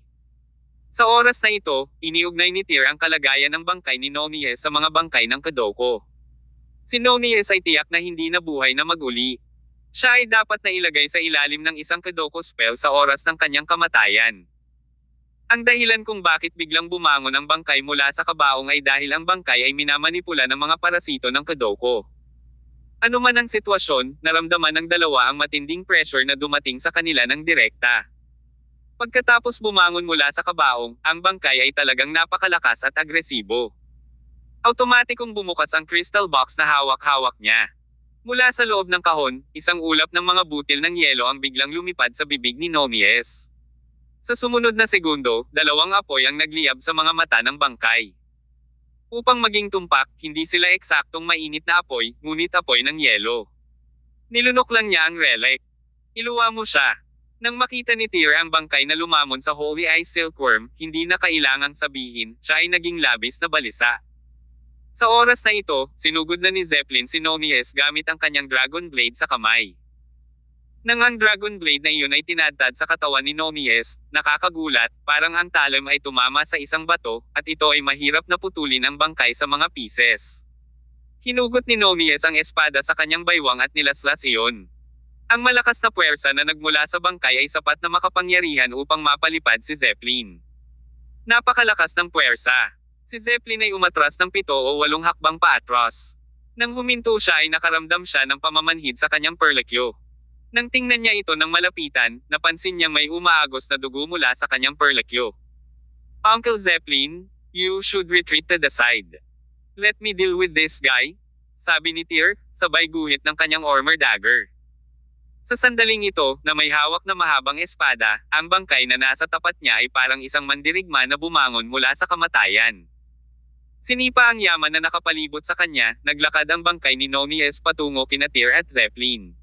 Sa oras na ito, iniugnay ni Tyr ang kalagayan ng bangkay ni Nonies sa mga bangkay ng Kadoko. Si Nonies ay tiyak na hindi nabuhay na maguli. Siya ay dapat na ilagay sa ilalim ng isang Kadoko spell sa oras ng kanyang kamatayan. Ang dahilan kung bakit biglang bumangon ang bangkay mula sa kabaong ay dahil ang bangkay ay minamanipula ng mga parasito ng Kadoko. Ano man ang sitwasyon, naramdaman ng dalawa ang matinding pressure na dumating sa kanila ng direkta. Pagkatapos bumangon mula sa kabaong, ang bangkay ay talagang napakalakas at agresibo. Automatikong bumukas ang crystal box na hawak-hawak niya. Mula sa loob ng kahon, isang ulap ng mga butil ng yelo ang biglang lumipad sa bibig ni Nonies. Sa sumunod na segundo, 2 apoy ang nagliyab sa mga mata ng bangkay. Upang maging tumpak, hindi sila eksaktong mainit na apoy, ngunit apoy ng yelo. Nilunok lang niya ang relic. Iluwa mo siya. Nang makita ni Tyr ang bangkay na lumamon sa Holy Ice Silkworm, hindi na kailangang sabihin, siya ay naging labis na balisa. Sa oras na ito, sinugod na ni Zeppelin si Nonies gamit ang kanyang Dragon Blade sa kamay. Nang ang Dragon Blade na iyon ay tinadtad sa katawan ni Nonies, nakakagulat, parang ang talim ay tumama sa isang bato, at ito ay mahirap na putulin ang bangkay sa mga pieces. Hinugot ni Nonies ang espada sa kanyang baywang at nilaslas iyon. Ang malakas na puwersa na nagmula sa bangkay ay sapat na makapangyarihan upang mapalipad si Zeppelin. Napakalakas ng puwersa. Si Zeppelin ay umatras ng 7 o 8 hakbang paatras. Nang huminto siya ay nakaramdam siya ng pamamanhid sa kanyang perlekyo. Nang tingnan niya ito ng malapitan, napansin niyang may umaagos na dugo mula sa kanyang perlekyo. Uncle Zeppelin, you should retreat to the side. Let me deal with this guy, sabi ni Tyr, sabay guhit ng kanyang armor dagger. Sa sandaling ito, na may hawak na mahabang espada, ang bangkay na nasa tapat niya ay parang isang mandirigma na bumangon mula sa kamatayan. Sinipa ang yaman na nakapalibot sa kanya, naglakad ang bangkay ni Nonies patungo kina Tyr at Zeppelin.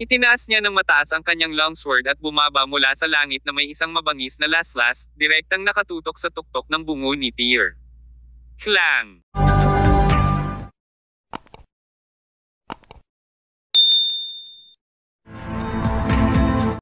Itinaas niya ng mataas ang kanyang longsword at bumaba mula sa langit na may isang mabangis na laslas, direktang nakatutok sa tuktok ng bungo ni Tyr. Klang!